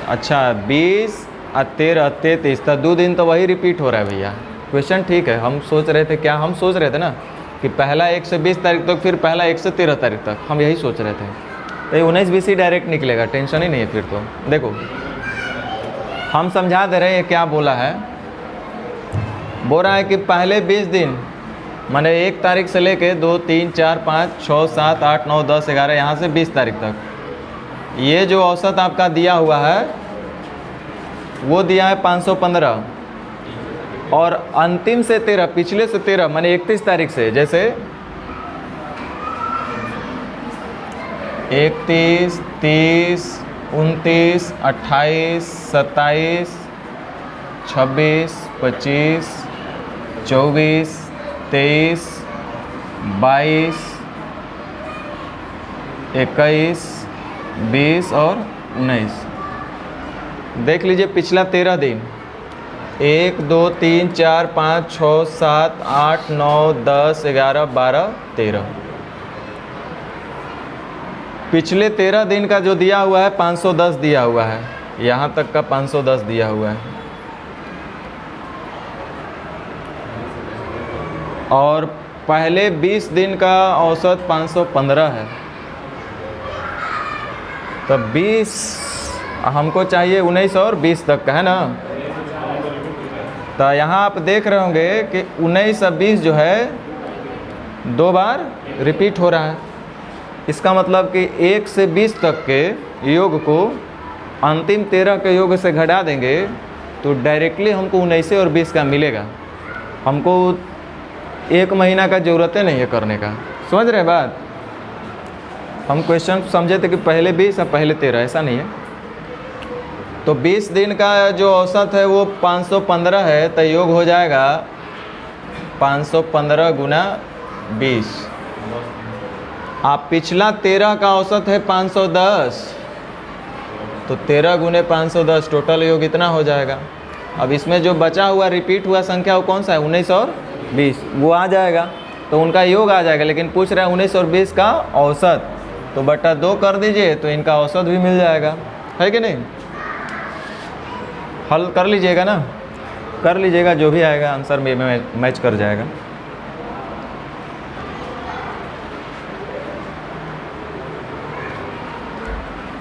S1: अच्छा 20 और 13 33, तो 2 दिन तो वही रिपीट हो रहा है भैया। क्वेश्चन ठीक है, हम सोच रहे थे क्या, हम सोच रहे थे ना कि पहला 1 से 20 तारीख तक, फिर पहला 1 से 13 तारीख तक, हम यही सोच रहे थे। तो ये 19 20 ही डायरेक्ट निकलेगा, टेंशन ही नहीं है। फिर तो देखो हम समझा दे रहे हैं क्या बोला है। बोल रहा है कि पहले 20 दिन माने 1 तारीख से लेके 2 3 4 5 6 7 8 9 10 11 यहाँ से 20 तारीख तक, ये जो औसत आपका दिया हुआ है वो दिया है 515, और अंतिम से 13, पिछले से 13 माने 31 तारीख से, जैसे 31 30 29 28 27 26 25 24 23 22 21 20 और 19। देख लीजिए पिछला 13 दिन, 1 2 3 4 5 6 7 8 9 10 11 12 13, पिछले 13 दिन का जो दिया हुआ है 510 दिया हुआ है, यहाँ तक का 510 दिया हुआ है, और पहले 20 दिन का औसत 515 है। तो 20 हमको चाहिए 19 और 20 तक का है ना। तो यहाँ आप देख रहे होंगे कि 19 और 20 जो है 2 बार रिपीट हो रहा है। इसका मतलब कि 1 से 20 तक के योग को अंतिम 13 के योग से घटा देंगे तो डायरेक्टली हमको 19 और 20 का मिलेगा। हमको 1 महीना का ज़रूरत नहीं है करने का। समझ रहे बात? हम क्वेश्चन समझे थे कि पहले 20 और पहले 13, ऐसा नहीं है। तो 20 दिन का जो औसत है वो 515 है, तो योग हो जाएगा 515 गुना 20। आप पिछला 13 का औसत है 510, तो 13 गुने 510, टोटल योग इतना हो जाएगा। अब इसमें जो बचा हुआ रिपीट हुआ संख्या वो कौन सा है? 19 और 20, वो आ जाएगा तो उनका योग आ जाएगा। लेकिन पूछ रहा है 19 और 20 का औसत, तो बटा 2 कर दीजिए तो इनका औसत भी मिल जाएगा, है कि नहीं? हल कर लीजिएगा ना, कर लीजिएगा, जो भी आएगा आंसर में मैच कर जाएगा।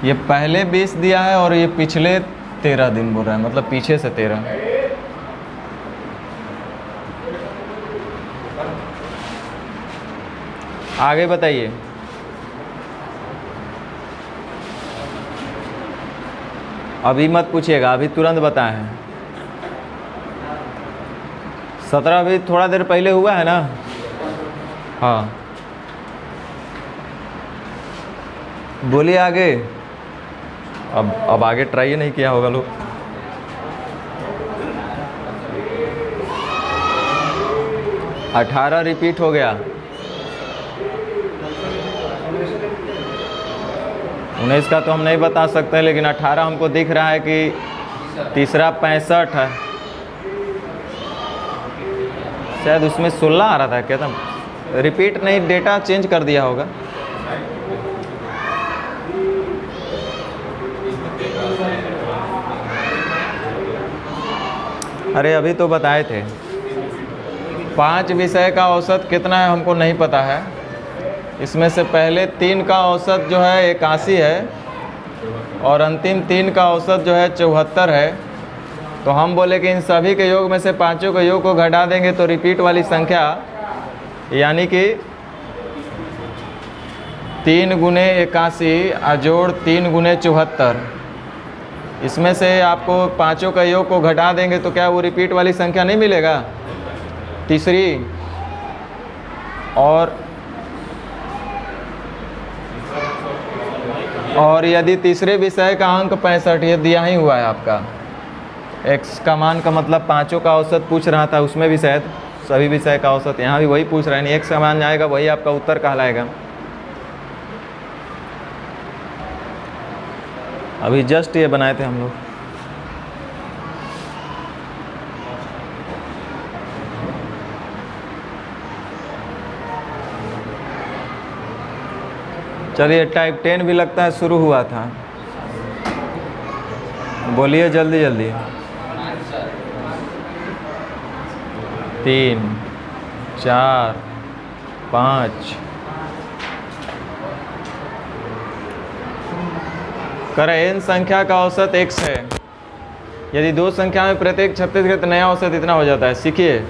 S1: ये पहले 20 दिया है और ये पिछले 13 दिन बोल रहा है, मतलब पीछे से 13। आगे बताइए। अभी मत पूछिएगा, अभी तुरंत बताए हैं। 17 अभी थोड़ा देर पहले हुआ है ना? हाँ, बोलिए आगे। अब आगे ट्राई नहीं किया होगा लोग। अठारह रिपीट हो गया, 19 का तो हम नहीं बता सकते, लेकिन 18 हमको दिख रहा है कि तीसरा 65 है, शायद उसमें 16 आ रहा था क्या था? रिपीट नहीं, डेटा चेंज कर दिया होगा। अरे अभी तो बताए थे। 5 विषय का औसत कितना है हमको नहीं पता है। इसमें से पहले 3 का औसत जो है 81 है और अंतिम 3 का औसत जो है 74 है। तो हम बोले कि इन सभी के योग में से पांचों के योग को घटा देंगे तो रिपीट वाली संख्या यानी कि 3 गुने 81 जोड़ 3 गुने 74, इसमें से आपको पांचों का योग को घटा देंगे तो क्या वो रिपीट वाली संख्या नहीं मिलेगा? तीसरी और यदि तीसरे विषय का अंक 65 ये दिया ही हुआ है आपका, x का मान का मतलब पांचों का औसत पूछ रहा था, उसमें भी शायद सभी विषय का औसत, यहाँ भी वही पूछ रहा है। x का मान आएगा वही आपका उत्तर कहलाएगा। अभी जस्ट ये बनाए थे हम लोग। चलिए, टाइप 10 भी लगता है शुरू हुआ था। बोलिए जल्दी जल्दी। 3 4 5 करें। n संख्या का औसत x है। यदि 2 संख्या में प्रत्येक 36 है तो नया औसत इतना हो जाता है। सीखिए,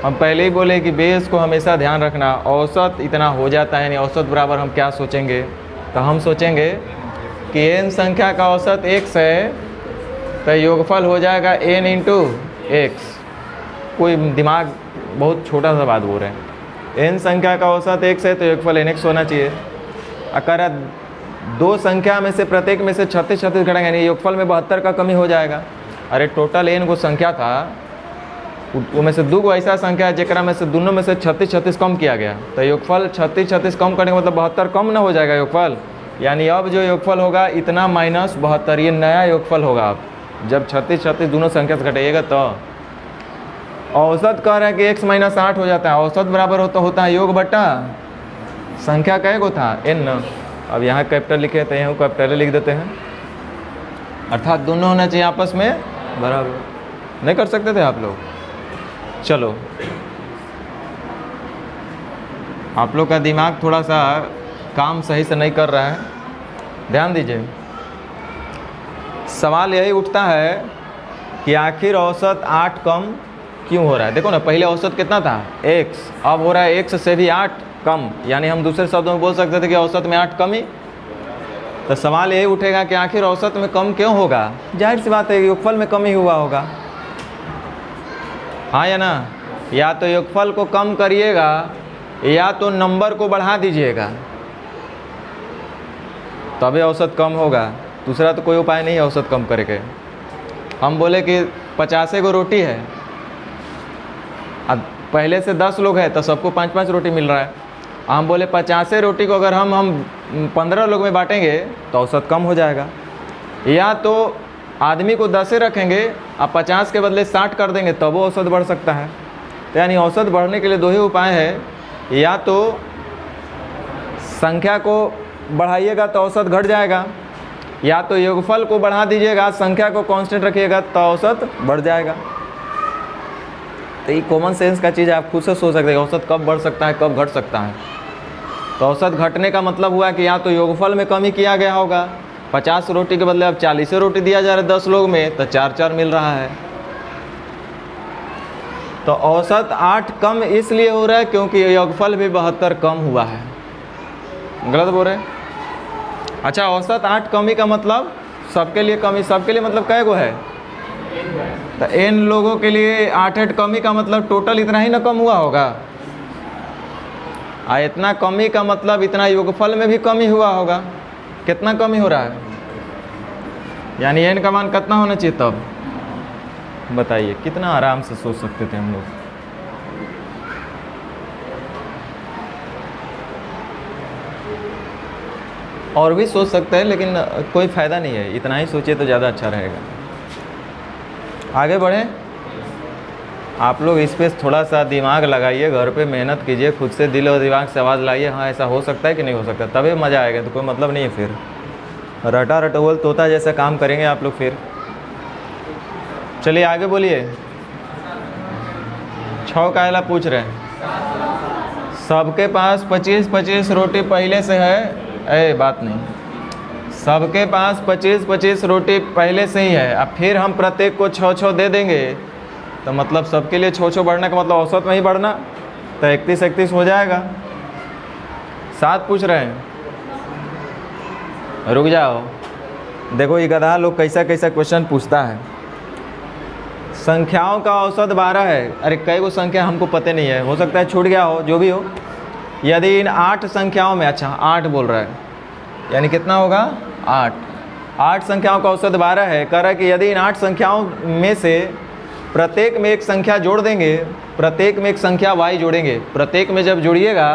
S1: हम पहले ही बोले कि बेस को हमेशा ध्यान रखना, औसत इतना हो जाता है। नहीं, औसत बराबर हम क्या सोचेंगे? तो हम सोचेंगे कि n संख्या का औसत x है तो योगफल हो जाएगा n इंटू x। कोई दिमाग बहुत छोटा सा बात बोल रहे हैं। n संख्या का औसत x है तो योगफल nx होना चाहिए। अगर 2 संख्या में से प्रत्येक में से 36 घटाएंगे, यानी योगफल में 72 का कमी हो जाएगा। अरे टोटल n को संख्या था, वो में से 2 गो ऐसा संख्या है जरा में से दोनों में से 36 कम किया गया, तो योगफल 36 कम करने का मतलब 72 कम ना हो जाएगा योगफल। यानी अब जो योगफल होगा इतना माइनस 72, ये नया योगफल होगा। अब जब 36 दोनों संख्या से घटेगा तो औसत कह रहा है कि x - 8 हो जाता है। औसत बराबर होता है योग बटा संख्या कै गो था? n। अब यहाँ कैपिटल लिखे तो यहाँ कैपिटल लिख देते हैं, अर्थात दोनों होना चाहिए आपस में बराबर। नहीं कर सकते थे आप लोग? चलो, आप लोग का दिमाग थोड़ा सा काम सही से नहीं कर रहा है, ध्यान दीजिए। सवाल यही उठता है कि आखिर औसत 8 कम क्यों हो रहा है? देखो ना, पहले औसत कितना था? x, अब हो रहा है x से भी 8 कम, यानी हम दूसरे शब्दों में बोल सकते थे कि औसत में 8 कमी। तो सवाल यही उठेगा कि आखिर औसत में कम क्यों होगा? जाहिर सी बात है योगफल में कमी हुआ होगा। हाँ या ना? या तो योगफल को कम करिएगा या तो नंबर को बढ़ा दीजिएगा, तभी औसत कम होगा। दूसरा तो कोई उपाय नहीं है औसत कम करके। हम बोले कि 50 को रोटी है, अब पहले से 10 लोग हैं तो सबको 5-5 रोटी मिल रहा है। हम बोले 50 रोटी को अगर हम 15 लोग में बांटेंगे तो औसत कम हो जाएगा। या तो आदमी को 10 रखेंगे, अब 50 के बदले 60 कर देंगे तब वो औसत बढ़ सकता है। तो यानी औसत बढ़ने के लिए दो ही उपाय है, या तो संख्या को बढ़ाइएगा तो औसत घट जाएगा, या तो योगफल को बढ़ा दीजिएगा, संख्या को कांस्टेंट रखिएगा तो औसत बढ़ जाएगा। तो ये कॉमन सेंस का चीज़ है, आप खुद से सोच सकते हैं औसत कब बढ़ सकता है कब घट सकता है। तो औसत घटने का मतलब हुआ कि या तो योगफल में कमी किया गया होगा, 50 रोटी के बदले अब 40 रोटी दिया जा रहा है 10 लोग में, तो 4-4 मिल रहा है। तो औसत 8 कम इसलिए हो रहा है क्योंकि योगफल भी 72 कम हुआ है। गलत बोल रहे? अच्छा, औसत 8 कमी का मतलब सबके लिए कमी, सबके लिए मतलब कै गो है? तो n लोगों के लिए 8 कमी का मतलब टोटल इतना ही ना कम हुआ होगा। इतना कमी का मतलब इतना योगफल में भी कमी हुआ होगा। कितना कमी हो रहा है? यानी n का मान कितना होना चाहिए तब बताइए? कितना आराम से सोच सकते थे हम लोग। और भी सोच सकते हैं लेकिन कोई फ़ायदा नहीं है, इतना ही सोचिए तो ज़्यादा अच्छा रहेगा। आगे बढ़ें। आप लोग इस पे थोड़ा सा दिमाग लगाइए, घर पे मेहनत कीजिए, खुद से दिल और दिमाग से आवाज़ लाइए, हाँ ऐसा हो सकता है कि नहीं हो सकता, तभी मज़ा आएगा। तो कोई मतलब नहीं है फिर रटा रटोल तोता जैसा काम करेंगे आप लोग फिर। चलिए आगे बोलिए। 6 कायला पूछ रहे हैं। सबके पास 25-25 रोटी पहले से है, बात नहीं, सबके पास 25-25 रोटी पहले से ही है, अब फिर हम प्रत्येक को 6-6 दे देंगे तो मतलब सबके लिए 6-6 बढ़ने का मतलब औसत में ही बढ़ना, तो 31-31 हो जाएगा। 7 पूछ रहे हैं। रुक जाओ, देखो ये गधा लोग कैसा कैसा क्वेश्चन पूछता है। संख्याओं का औसत 12 है। अरे कई गो संख्या हमको पता नहीं है, हो सकता है छूट गया हो, जो भी हो। यदि इन 8 संख्याओं में, अच्छा 8 बोल रहा है, यानी कितना होगा? 8 संख्याओं का औसत 12 है। कह रहा है कि यदि इन 8 संख्याओं में से प्रत्येक में एक संख्या जोड़ देंगे, प्रत्येक में एक संख्या y जोड़ेंगे, प्रत्येक में जब जोड़िएगा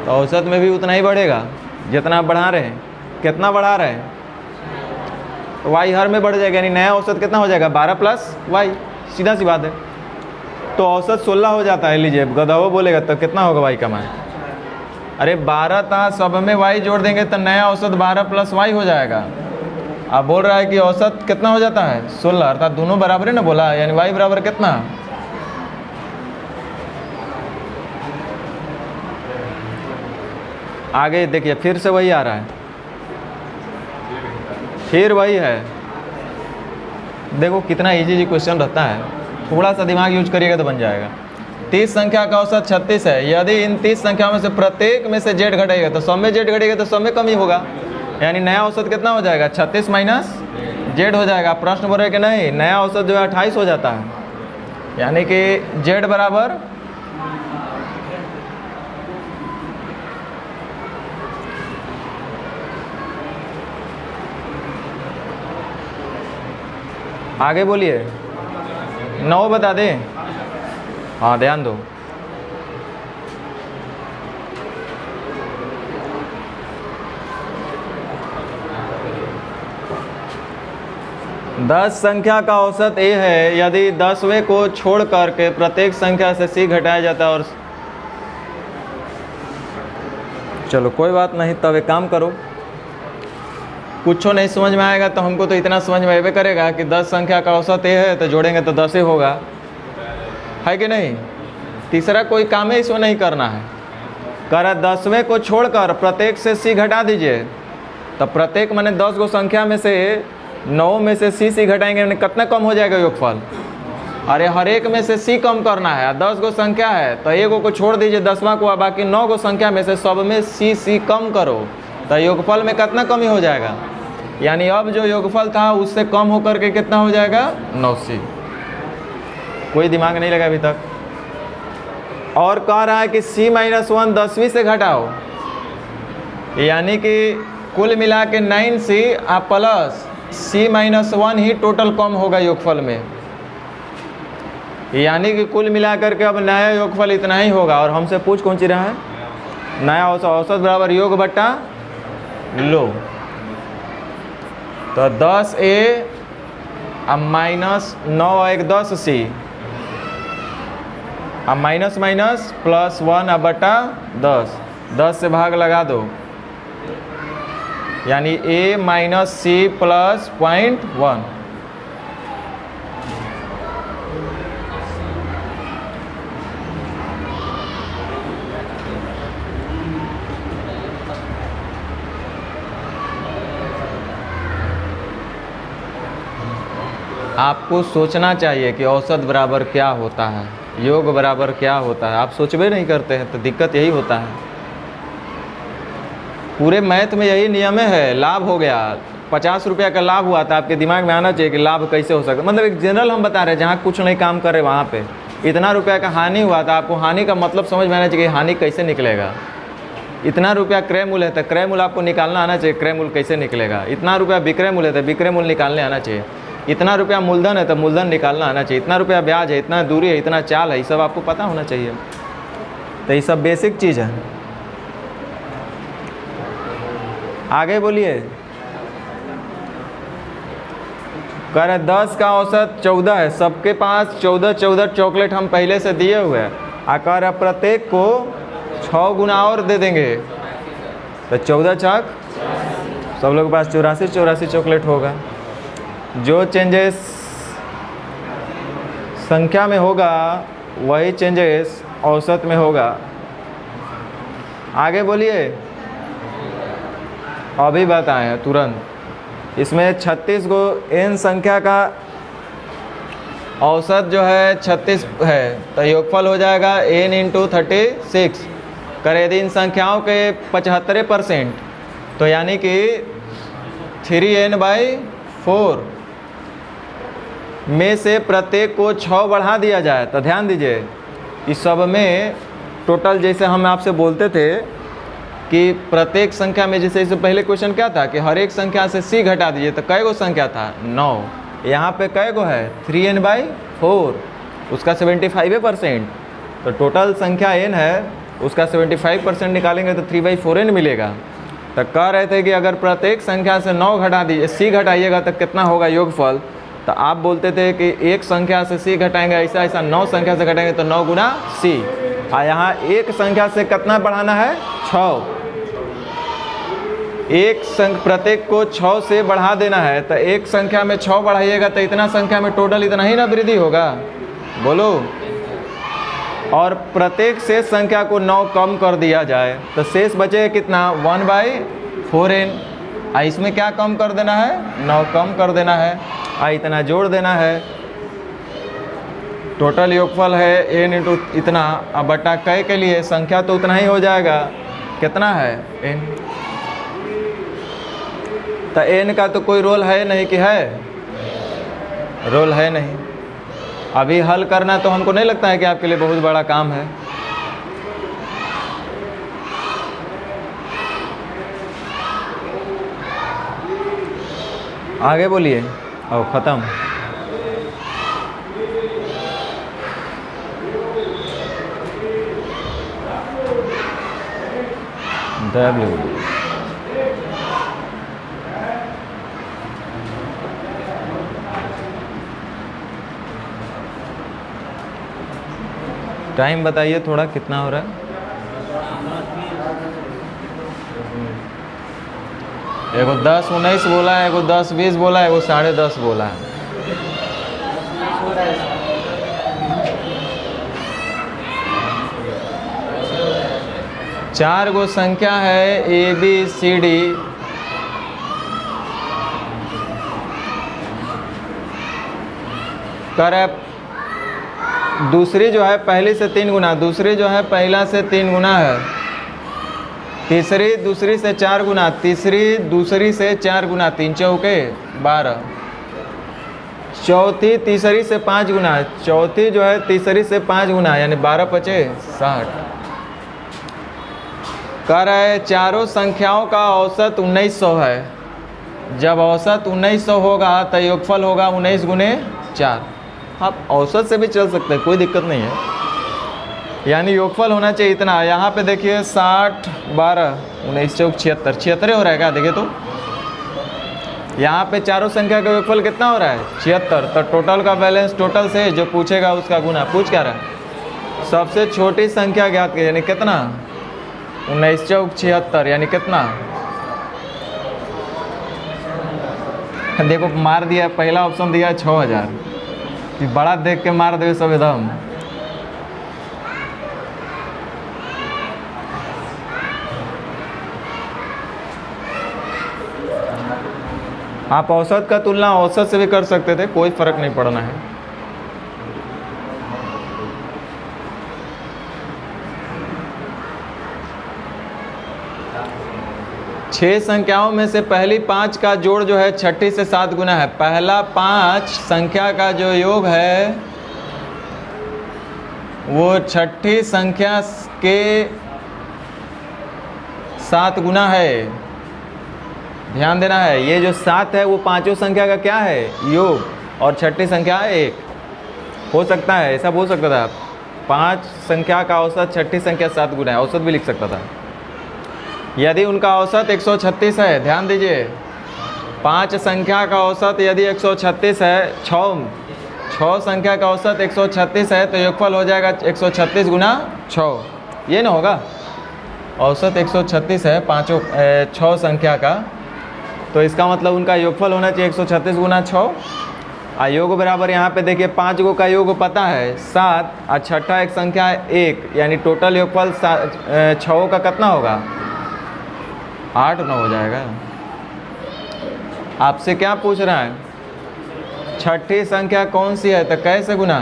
S1: तो औसत में भी उतना ही बढ़ेगा जितना आप बढ़ा रहे हैं। कितना बढ़ा रहे हैं? तो y हर में बढ़ जाएगा, यानी नया औसत कितना हो जाएगा? 12 प्लस y, सीधा सी बात है। तो औसत 16 हो जाता है। लीजिए, गधो बोलेगा तो कितना होगा y का मान? अरे 12 था, सब में y जोड़ देंगे तो नया औसत 12 प्लस y हो जाएगा। अब बोल रहा है कि औसत कितना हो जाता है? 16, अर्थात दोनों बराबर है ना बोला, यानी y बराबर कितना? आगे देखिए फिर से वही आ रहा है, फिर वही है। देखो कितना इजी क्वेश्चन रहता है, थोड़ा सा दिमाग यूज करिएगा तो बन जाएगा। 30 संख्या का औसत 36 है। यदि इन 30 संख्याओं में से प्रत्येक में से z घटेगा तो सब में z घटेगा तो सब में कमी होगा, यानी नया औसत कितना हो जाएगा? 36 माइनस z हो जाएगा। प्रश्न बोल रहे कि नहीं, नया औसत जो है 28 हो जाता है, यानी कि z बराबर आगे बोलिए। 9 बता दें? हाँ ध्यान दो। दस संख्या का औसत a है। यदि 10वें को छोड़ करके प्रत्येक संख्या से c घटाया जाता है और चलो कोई बात नहीं, तब एक काम करो, कुछ नहीं समझ में आएगा तो हमको तो इतना समझ में आवे करेगा कि 10 संख्या का औसत a है तो जोड़ेंगे तो 10 ही होगा, है कि नहीं? तीसरा कोई काम है इसमें नहीं करना है। कह रहा 10वें को छोड़कर प्रत्येक से c घटा दीजिए, तो प्रत्येक माने 10 गो संख्या में से 9 में से c घटाएंगे, कितना कम हो जाएगा योगफल? अरे हर एक में से c कम करना है, 10 गो संख्या है तो एगो को छोड़ दीजिए 10वां को, बाकी 9 गो संख्या में से सब में c कम करो तो योगफल में कितना कमी हो जाएगा? यानी अब जो योगफल था उससे कम होकर के कितना हो जाएगा? 9c। कोई दिमाग नहीं लगा अभी तक। और कह रहा है कि C-1 10वीं से घटाओ, यानी कि कुल मिला के 9C प्लस C-1 ही टोटल कम होगा योगफल में, यानी कि कुल मिलाकर के अब नया योगफल इतना ही होगा। और हमसे पूछ कौन सी रहा है, नया औसत, औसत बराबर योग बट्टा लो। तो 10A अब माइनस 9 1 10C, अब माइनस माइनस प्लस 1 अब बटा 10, 10 से भाग लगा दो, यानी A माइनस C प्लस 0.1। आपको सोचना चाहिए कि औसत बराबर क्या होता है, योग बराबर क्या होता है। आप सोचबे नहीं करते हैं तो दिक्कत यही होता है। पूरे मैथ में यही नियम है। लाभ हो गया, 50 रुपया का लाभ हुआ था, आपके दिमाग में आना चाहिए कि लाभ कैसे हो सकता है। मतलब एक जनरल हम बता रहे हैं, जहाँ कुछ नहीं काम कर रहे वहाँ पे इतना रुपया का हानि हुआ था, आपको हानि का मतलब समझ में आना चाहिए, हानि कैसे निकलेगा। इतना रुपया क्रय मूल्य है तो क्रय मूल्य आपको निकालना आना चाहिए, क्रय मूल्य कैसे निकलेगा। इतना रुपया विक्रय मूल्य है तो विक्रय मूल्य निकालने आना चाहिए। इतना रुपया मूलधन है तो मूलधन निकालना आना चाहिए। इतना रुपया ब्याज है, इतना दूरी है, इतना चाल है, ये सब आपको पता होना चाहिए। तो ये सब बेसिक चीज़ है। आगे बोलिए। कह रहे 10 का औसत 14 है, सबके पास 14 चॉकलेट हम पहले से दिए हुए हैं। कह रहे प्रत्येक को 6 गुना और दे देंगे तो 14 छक, सब लोग के पास 84 चॉकलेट होगा। जो चेंजेस संख्या में होगा वही चेंजेस औसत में होगा। आगे बोलिए। अभी बताएं तुरंत। इसमें 36 को n संख्या का औसत जो है 36 है तो योगफल हो जाएगा n इंटू 36। करें यदि इन संख्याओं के 75% तो यानी कि 3n/4 में से प्रत्येक को 6 बढ़ा दिया जाए तो ध्यान दीजिए इस सब में टोटल, जैसे हम आपसे बोलते थे कि प्रत्येक संख्या में, जैसे इससे पहले क्वेश्चन क्या था कि हर एक संख्या से C घटा दीजिए तो कै गो संख्या था 9। यहाँ पे कै गो है 3n/4, उसका 75%। तो टोटल संख्या n है, उसका 75% निकालेंगे तो 3/4n मिलेगा। तो कह रहे थे कि अगर प्रत्येक संख्या से 9 घटा दीजिए, C घटाइएगा तो कितना होगा योगफल। तो आप बोलते थे कि एक संख्या से C घटाएंगे, ऐसा ऐसा 9 संख्या से घटाएंगे तो 9 गुना C। और यहाँ एक संख्या से कितना बढ़ाना है 6, एक प्रत्येक को 6 से बढ़ा देना है। तो एक संख्या में 6 बढ़ाइएगा तो इतना संख्या में टोटल इतना ही ना वृद्धि होगा, बोलो। और प्रत्येक शेष संख्या को 9 कम कर दिया जाए तो शेष बचेगा कितना 1/4n। इसमें क्या कम कर देना है 9 कम कर देना है, इतना जोड़ देना है। टोटल योगफल है n इंटू इतना, अब बटा कै के लिए संख्या तो उतना ही हो जाएगा, कितना है n। तो n का तो कोई रोल है नहीं कि है, रोल है नहीं। अभी हल करना तो हमको नहीं लगता है कि आपके लिए बहुत बड़ा काम है। आगे बोलिए। और ख़त्म। टाइम बताइए थोड़ा कितना हो रहा है। एगो 10-19 बोला है, एगो 10-20 बोला है, एगो 10:30 बोला है। चार गो संख्या है ABCD, करे दूसरी जो है पहली से 3 गुना, दूसरी जो है पहला से 3 गुना है, तीसरी दूसरी से 4 गुना, तीसरी दूसरी से 4 गुना, 3 चौके 12, चौथी तीसरी से 5 गुना है, चौथी जो है तीसरी से 5 गुना है, यानी 12 पचे 60। कह रहा है चारों संख्याओं का औसत 1900 है। जब औसत 1900 होगा तो योगफल होगा 19 गुने 4। आप औसत से भी चल सकते हैं, कोई दिक्कत नहीं है, यानी योगफल होना चाहिए इतना। यहाँ पे देखिए 60 12 19 चौक 76, 76 हो रहा है क्या? देखिए तो यहाँ पे चारों संख्या का योगफल कितना हो रहा है? 76। तो टोटल का बैलेंस टोटल से जो पूछेगा उसका गुना। पूछ क्या रहा है? सबसे छोटी संख्या ज्ञात की, यानी कितना? 19 चौक 76, यानी कितना? देखो मार दिया, पहला ऑप्शन दिया 6000, बड़ा देख के मार दे सब एकदम। आप औसत का तुलना औसत से भी कर सकते थे, कोई फर्क नहीं पड़ना है। छह संख्याओं में से पहली 5 का जोड़ जो है छठी से 7 गुना है। पहला 5 संख्या का जो योग है वो छठी संख्या के 7 गुना है। ध्यान देना है, ये जो 7 है वो पांचों संख्या का क्या है? योग, और छठी संख्या है 1। हो सकता है ऐसा बोल सकता था, 5 संख्या का औसत छठी संख्या 7 गुना है, औसत भी लिख सकता था। यदि उनका औसत 136 है, ध्यान दीजिए, 5 संख्या का औसत यदि 136 है, 6 संख्या का औसत 136 है, तो योगफल हो जाएगा 136 गुना 6। ये ना होगा, औसत 136 है 6 संख्या का, तो इसका मतलब उनका योगफल होना चाहिए 136 गुना 6। योग बराबर यहाँ पे देखिए 5 गो का योग पता है 7, और छठा एक संख्या है 1, यानी टोटल योगफल 6 का कितना होगा? 8 9 हो जाएगा। आपसे क्या पूछ रहा है? छठी संख्या कौन सी है, तो कैसे गुना?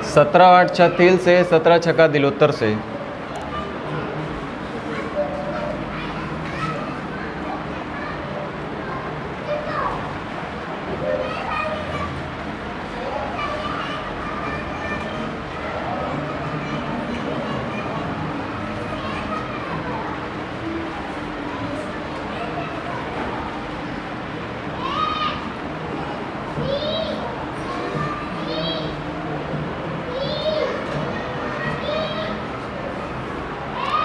S1: 17 8 36 से, 17 छक्का दिलोत्तर से।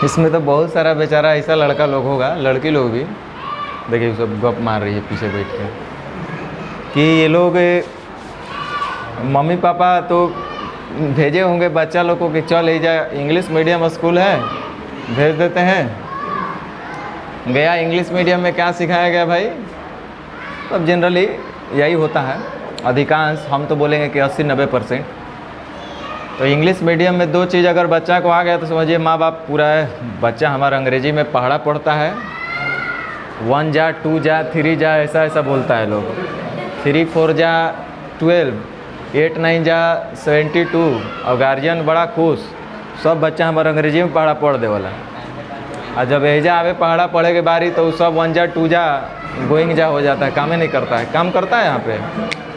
S1: इसमें तो बहुत सारा बेचारा ऐसा लड़का लोग होगा, लड़की लोग भी, देखिए सब गप मार रही है पीछे बैठ के कि ये लोग मम्मी पापा तो भेजे होंगे बच्चा लोग को कि चल ही जा, इंग्लिश मीडियम स्कूल है, भेज देते हैं। गया इंग्लिश मीडियम में क्या सिखाया गया भाई? अब जनरली यही होता है, अधिकांश, हम तो बोलेंगे कि 80-90%। तो इंग्लिश मीडियम में 2 चीज़ अगर बच्चा को आ गया तो समझिए माँ बाप पूरा है। बच्चा हमारा अंग्रेजी में पढ़ा पढ़ता है, 1 जा 2 जा 3 जा ऐसा बोलता है लोग, 3 4 जा 12, 8 9 जा 72, और गार्जियन बड़ा खुश, सब बच्चा हमारा अंग्रेजी में पढ़ा पढ़ दे वाला। और जब एजा आवे पढ़ा पढ़े के बारी तो सब 1 जा 2 जा गोइंग जा हो जाता है, काम ही नहीं करता है। काम करता है यहाँ पे?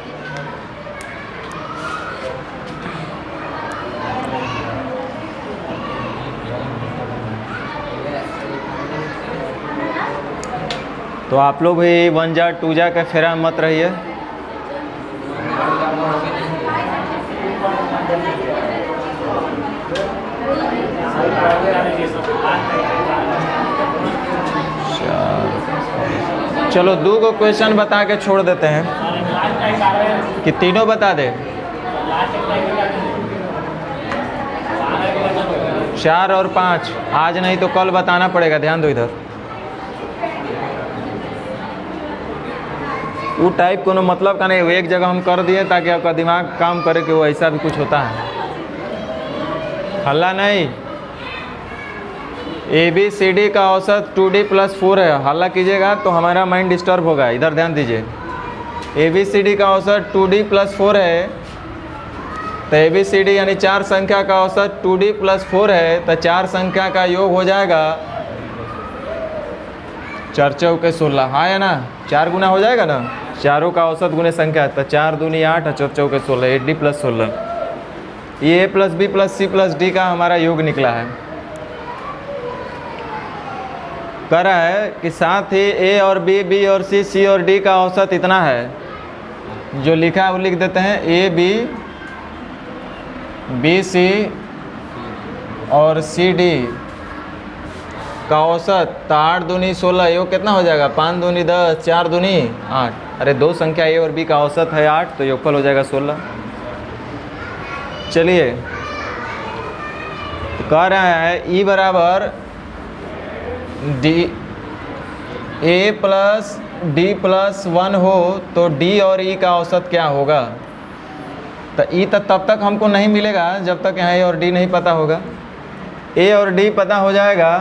S1: तो आप लोग भी 1 जा 2 जा का फेरा मत रहिए। चलो 2 को क्वेश्चन बता के छोड़ देते हैं कि तीनों बता दे। 4 और 5 आज नहीं तो कल बताना पड़ेगा, ध्यान दो इधर। वो टाइप को मतलब का नहीं, एक जगह हम कर दिए ताकि आपका दिमाग काम करे कि वो ऐसा भी कुछ होता है। हल्ला नहीं। ABCD का औसत 2D + 4 है, हल्ला कीजिएगा तो हमारा माइंड डिस्टर्ब होगा। इधर ध्यान दीजिए, ABCD का औसत 2D + 4 है, तो ABCD यानी 4 संख्या का औसत 2D + 4 है, तो 4 संख्या का योग हो जाएगा 4 चौके 16, हाँ या ना? 4 गुना हो जाएगा ना, चारों का औसत गुने संख्या, तो 4 दूनी 8 और 4 चौके 16, 8D + 16। ये A + B + C + D का हमारा योग निकला है। कह रहा है कि साथ ही A और B, B और C, C और D का औसत इतना है। जो लिखा है वो लिख देते हैं, A B B C और C D का औसत, तो 8 दूनी 16, योग कितना हो जाएगा, 5 दूनी 10, 4 दूनी 8। अरे दो संख्या A और B का औसत है 8, तो योगफल हो जाएगा 16। चलिए, तो कह रहा है E बराबर D, A + D + 1 हो तो D और E का औसत क्या होगा। तो E तब तक हमको नहीं मिलेगा जब तक यहाँ A और D नहीं पता होगा। A और D पता हो जाएगा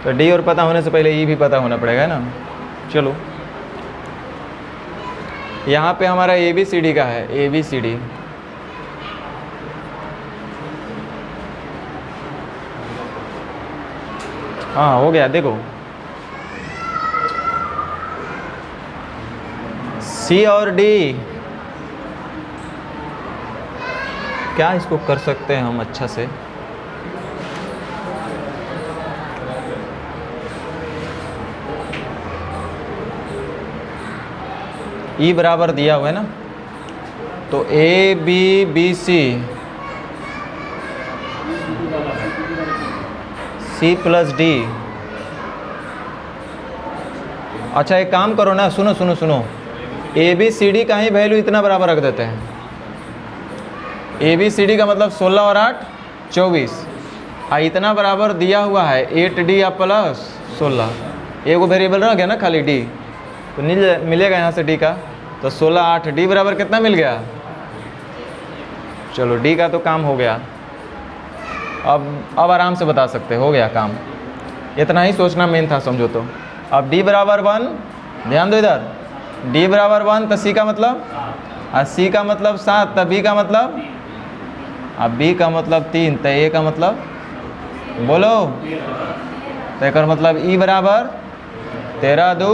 S1: तो D और पता होने से पहले E भी पता होना पड़ेगा ना। चलो, यहाँ पे हमारा ABCD का है, ABCD। हाँ हो गया, देखो C और D, क्या इसको कर सकते हैं हम अच्छा से। E बराबर दिया हुआ है ना, तो A B B C C + D। अच्छा एक काम करो ना, सुनो सुनो सुनो, ABCD का ही वैल्यू इतना बराबर रख देते हैं। ABCD का मतलब 16 और 8 24, और इतना बराबर दिया हुआ है 8D + 16। एगो वेरिएबल रह गया ना खाली D, तो मिलेगा यहाँ से D का, तो 16 8 D बराबर कितना मिल गया। चलो D का तो काम हो गया। अब आराम से बता सकते हो गया काम, इतना ही सोचना मेन था, समझो तो। अब D बराबर 1, ध्यान दो इधर, D बराबर 1 तो C का मतलब, और C का मतलब 7, तो B का मतलब, अब B का मतलब 3, तो A का मतलब बोलो, तो एक मतलब E बराबर 13 2,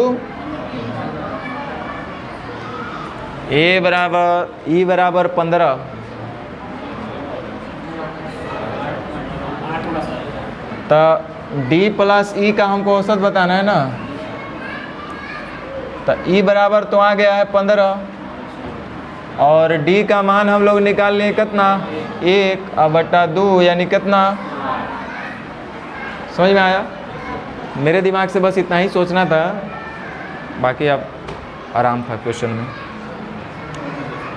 S1: E बराबर 15, तो D + E का हमको औसत बताना है ना, तो E बराबर तो आ गया है 15, और D का मान हम लोग निकाल लिए कितना, 1/2, यानी कितना। समझ में आया। मेरे दिमाग से बस इतना ही सोचना था, बाकी अब आराम था क्वेश्चन में।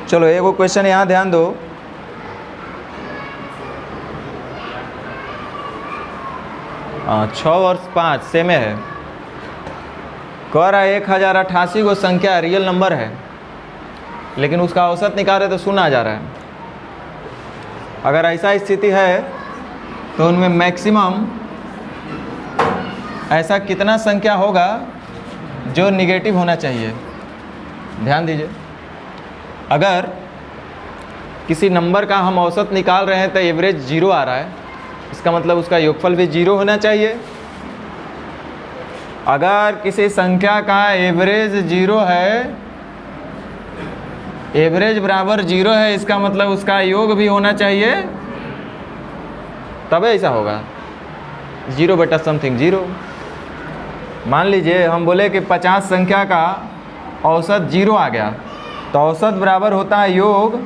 S1: चलो एक वो क्वेश्चन यहाँ ध्यान दो, हाँ 6 और 5 सेम है। कह रहा है 1088 को संख्या रियल नंबर है, लेकिन उसका औसत निकाल रहे तो शून्य आ जा रहा है। अगर ऐसा स्थिति है तो उनमें मैक्सिमम ऐसा कितना संख्या होगा जो निगेटिव होना चाहिए। ध्यान दीजिए, अगर किसी नंबर का हम औसत निकाल रहे हैं तो एवरेज 0 आ रहा है, इसका मतलब उसका योगफल भी 0 होना चाहिए। अगर किसी संख्या का एवरेज 0 है, एवरेज बराबर 0 है, इसका मतलब उसका योग भी होना चाहिए, तब ऐसा होगा 0/समथिंग 0। मान लीजिए हम बोले कि 50 संख्या का औसत 0 आ गया, तो औसत बराबर होता है योग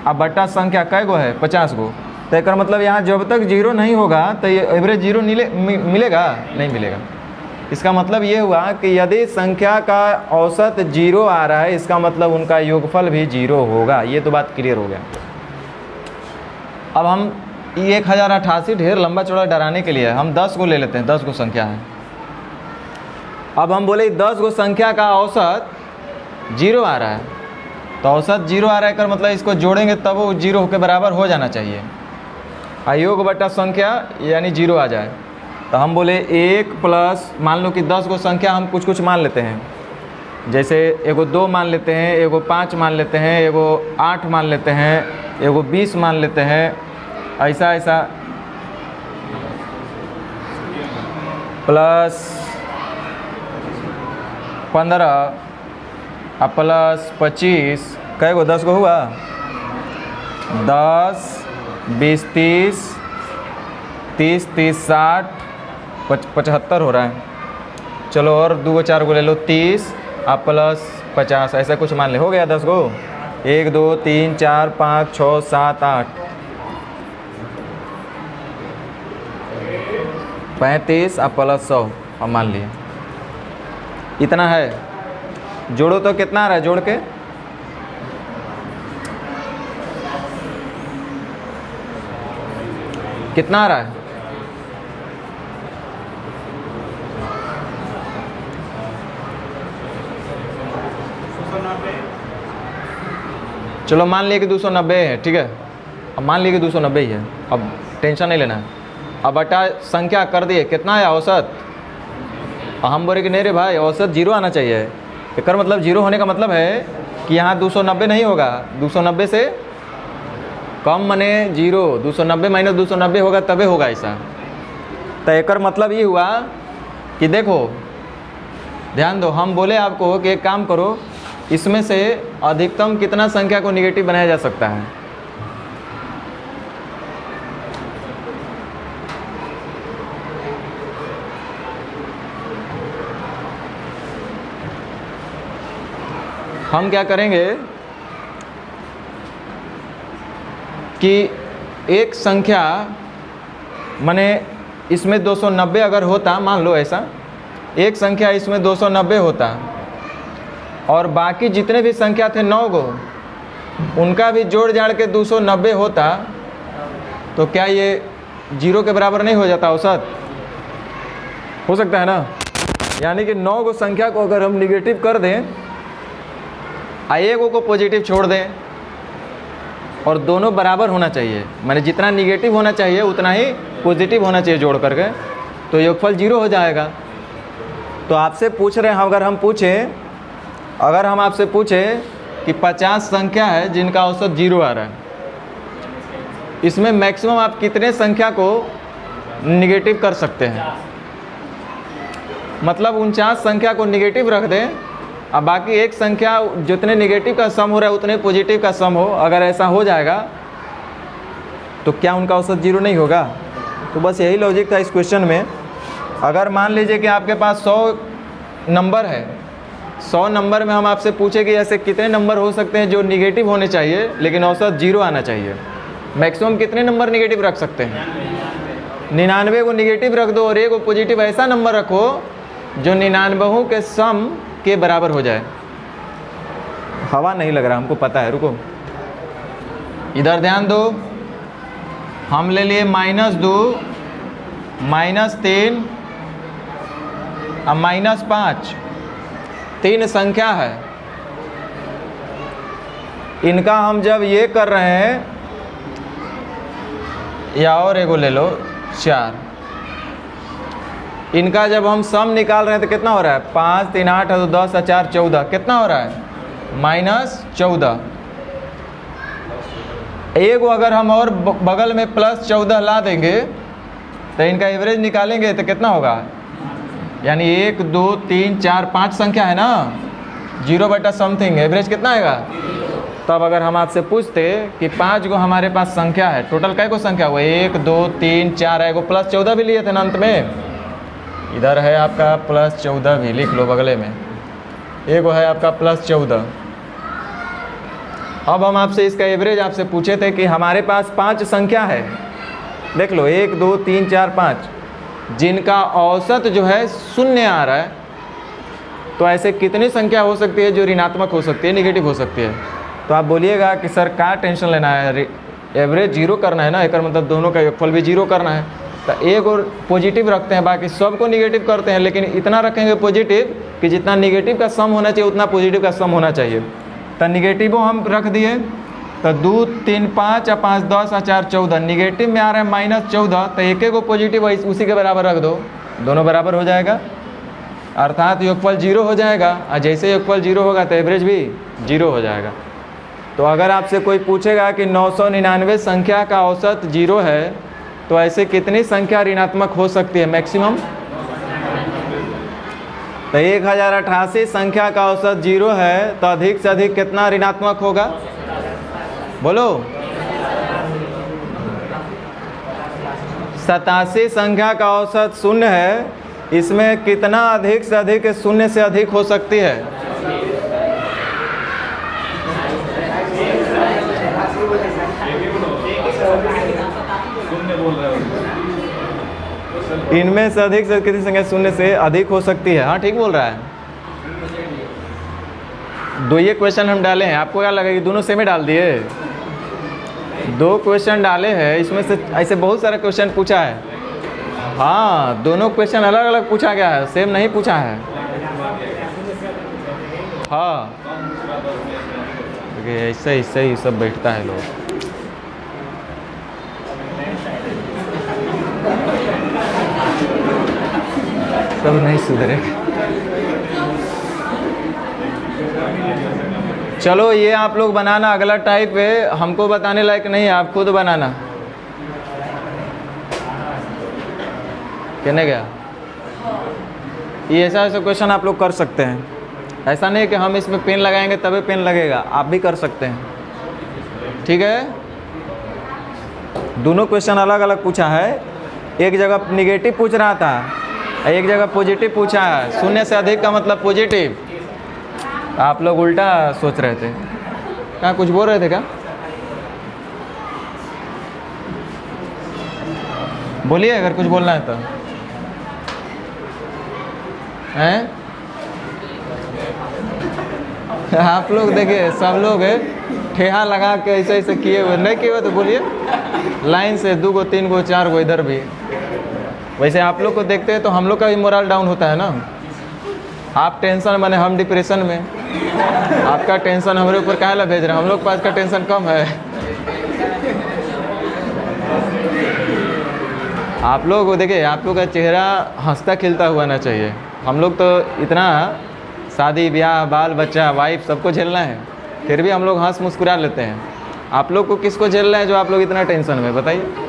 S1: अब बट्टा संख्या कै गो है 50 गो, तो एक मतलब यहाँ जब तक 0 नहीं होगा तो ये एवरेज 0 मिलेगा नहीं मिलेगा। इसका मतलब ये हुआ कि यदि संख्या का औसत 0 आ रहा है, इसका मतलब उनका योगफल भी 0 होगा। ये तो बात क्लियर हो गया। अब हम 1088 ढेर लंबा चौड़ा डराने के लिए हम 10 को ले लेते हैं, 10 गो संख्या है। अब हम बोले 10 गो संख्या का औसत 0 आ रहा है, तो औसत 0 आ रहा है कर मतलब इसको जोड़ेंगे तब वो 0 के बराबर हो जाना चाहिए, योग बटा संख्या यानी 0 आ जाए। तो हम बोले 1 प्लस, मान लो कि 10 गो संख्या हम कुछ कुछ मान लेते हैं, जैसे एगो 2 मान लेते हैं, एगो 5 मान लेते हैं, एगो 8 मान लेते हैं, एगो 20 मान लेते हैं, ऐसा ऐसा प्लस 15 और प्लस 25 कै गो 10 गो हुआ, 10 20 30 30 30 60 75 हो रहा है। चलो और 2 गो 4 गो ले लो, 30 और प्लस 50 ऐसा कुछ मान ले, हो गया 10 गो। 1 2 3 4 5 6 7 8 35 और प्लस 100 हम मान लिए इतना है। जोड़ो तो कितना आ रहा है जोड़ के, कितना आ रहा है? चलो मान लिए कि 290 है, ठीक है। अब मान लिए कि 290 ही है, अब टेंशन नहीं लेना है। अब बटा संख्या कर दिए, कितना है औसत? और हम बोले कि नहीं रे भाई औसत 0 आना चाहिए। एक मतलब 0 होने का मतलब है कि यहाँ 290 नहीं होगा, 290 से कम मने 0, 290 माइनस 290 होगा तबे होगा ऐसा। तो एक मतलब ये हुआ कि देखो ध्यान दो, हम बोले आपको कि एक काम करो, इसमें से अधिकतम कितना संख्या को निगेटिव बनाया जा सकता है। हम क्या करेंगे कि एक संख्या माने इसमें 290 अगर होता, मान लो ऐसा एक संख्या इसमें 290 होता और बाकी जितने भी संख्या थे 9 गो, उनका भी जोड़ जाड़ के 290 होता, तो क्या ये 0 के बराबर नहीं हो जाता औसत? हो सकता है ना। यानी कि 9 गो संख्या को अगर हम निगेटिव कर दें और 1 गो को पॉजिटिव छोड़ दें और दोनों बराबर होना चाहिए, माने जितना निगेटिव होना चाहिए उतना ही पॉजिटिव होना चाहिए जोड़ करके, तो योगफल 0 हो जाएगा। तो आपसे पूछ रहे हैं, अगर हम आपसे पूछें कि 50 संख्या है जिनका औसत 0 आ रहा है, इसमें मैक्सिमम आप कितने संख्या को निगेटिव कर सकते हैं? मतलब 49 संख्या को निगेटिव रख दें अब बाकी एक संख्या जितने निगेटिव का सम हो रहा है उतने पॉजिटिव का सम हो, अगर ऐसा हो जाएगा तो क्या उनका औसत 0 नहीं होगा? तो बस यही लॉजिक था इस क्वेश्चन में। अगर मान लीजिए कि आपके पास 100 नंबर है, 100 नंबर में हम आपसे पूछे कि ऐसे कितने नंबर हो सकते हैं जो निगेटिव होने चाहिए लेकिन औसत 0 आना चाहिए, मैक्सिमम कितने नंबर निगेटिव रख सकते हैं? 99 को निगेटिव रख दो और 1 को पॉजिटिव ऐसा नंबर रखो जो 99 के सम के बराबर हो जाए। हवा नहीं लग रहा हमको पता है, रुको इधर ध्यान दो। हम ले लिए -2 -3 और -5, 3 संख्या है। इनका हम जब ये कर रहे हैं, या और एगो ले लो 4, इनका जब हम सम निकाल रहे हैं तो कितना हो रहा है? 5 3 8 और 10 और 4 14, कितना हो रहा है? -14। एक अगर हम और बगल में +14 ला देंगे तो इनका एवरेज निकालेंगे तो कितना होगा? यानी 1 2 3 4 5 संख्या है ना, 0 बटा समथिंग, एवरेज कितना आएगा? तब अगर हम आपसे पूछते कि 5 गो हमारे पास संख्या है, टोटल कै गो संख्या हुआ? 1 2 3 4, एगो +14 भी लिए थे ना अंत में, इधर है आपका +14 भी लिख लो बगले में, एगो है आपका +14। अब हम आपसे इसका एवरेज आपसे पूछे थे कि हमारे पास 5 संख्या है, देख लो 1 2 3 4 5, जिनका औसत जो है 0 आ रहा है, तो ऐसे कितनी संख्या हो सकती है जो ऋणात्मक हो सकती है, निगेटिव हो सकती है? तो आप बोलिएगा कि सर क्या टेंशन लेना है, एवरेज 0 करना है ना, एक मतलब दोनों का योगफल भी 0 करना है। तो एक और पॉजिटिव रखते हैं, बाकी सबको निगेटिव करते हैं, लेकिन इतना रखेंगे पॉजिटिव कि जितना निगेटिव का सम होना चाहिए उतना पॉजिटिव का सम होना चाहिए। तो निगेटिवों हम रख दिए, तो 2 3 5 और 5 10 और 4 14, निगेटिव में आ रहा है -14, तो एक को पॉजिटिव उसी के बराबर रख दो, दोनों बराबर हो जाएगा, अर्थात योगफल 0 हो जाएगा। और जैसे योगफल 0 होगा तो एवरेज भी 0 हो जाएगा। तो अगर आपसे कोई पूछेगा कि 999 संख्या का औसत 0 है, तो ऐसे कितनी संख्या ऋणात्मक हो सकती है मैक्सिमम? तो 1088 संख्या का औसत 0 है, तो अधिक से अधिक कितना ऋणात्मक होगा? बोलो। 87 संख्या का औसत 0 है, इसमें कितना अधिक से अधिक 0 से अधिक हो सकती है? इनमें से अधिक से कितनी संख्या 0 से अधिक हो सकती है? हाँ ठीक बोल रहा है। दो ये क्वेश्चन हम डाले हैं, आपको क्या लगा कि दोनों सेम ही डाल दिए? 2 क्वेश्चन डाले हैं, इसमें से ऐसे बहुत सारा क्वेश्चन पूछा है। हाँ, दोनों क्वेश्चन अलग अलग पूछा गया है, सेम नहीं पूछा है। हाँ ऐसे ही सब बैठता है लोग। सब नहीं सुधरेगा। चलो ये आप लोग बनाना, अगला टाइप है, हमको बताने लायक नहीं है, आप खुद बनाना। कहने गया ये ऐसा क्वेश्चन आप लोग कर सकते हैं। ऐसा नहीं है कि हम इसमें पेन लगाएंगे तभी पेन लगेगा, आप भी कर सकते हैं। ठीक है, दोनों क्वेश्चन अलग अलग पूछा है। एक जगह निगेटिव पूछ रहा था, एक जगह पॉजिटिव पूछा है। 0 से अधिक का मतलब पॉजिटिव। आप लोग उल्टा सोच रहे थे। क्या कुछ बोल रहे थे क्या? बोलिए अगर कुछ बोलना है तो। हैं? आप लोग देखिए, सब लोग ठेहा लगा के ऐसे ऐसे किए हुए, नहीं किए हुए तो बोलिए। लाइन से 2 गो 3 गो 4 गो इधर भी। वैसे आप लोग को देखते हैं तो हम लोग का भी मोरल डाउन होता है ना। आप टेंशन माने हम डिप्रेशन में, आपका टेंशन हमारे ऊपर काहे ला भेज रहे हैं? हम लोग के पास का टेंशन कम है। आप लोग देखिए, आप लोग का चेहरा हंसता खिलता हुआ ना चाहिए। हम लोग तो इतना शादी ब्याह बाल बच्चा वाइफ सबको झेलना है, फिर भी हम लोग हंस मुस्कुरा लेते हैं। आप लोग को किसको झेलना है जो आप लोग इतना टेंशन में? बताइए।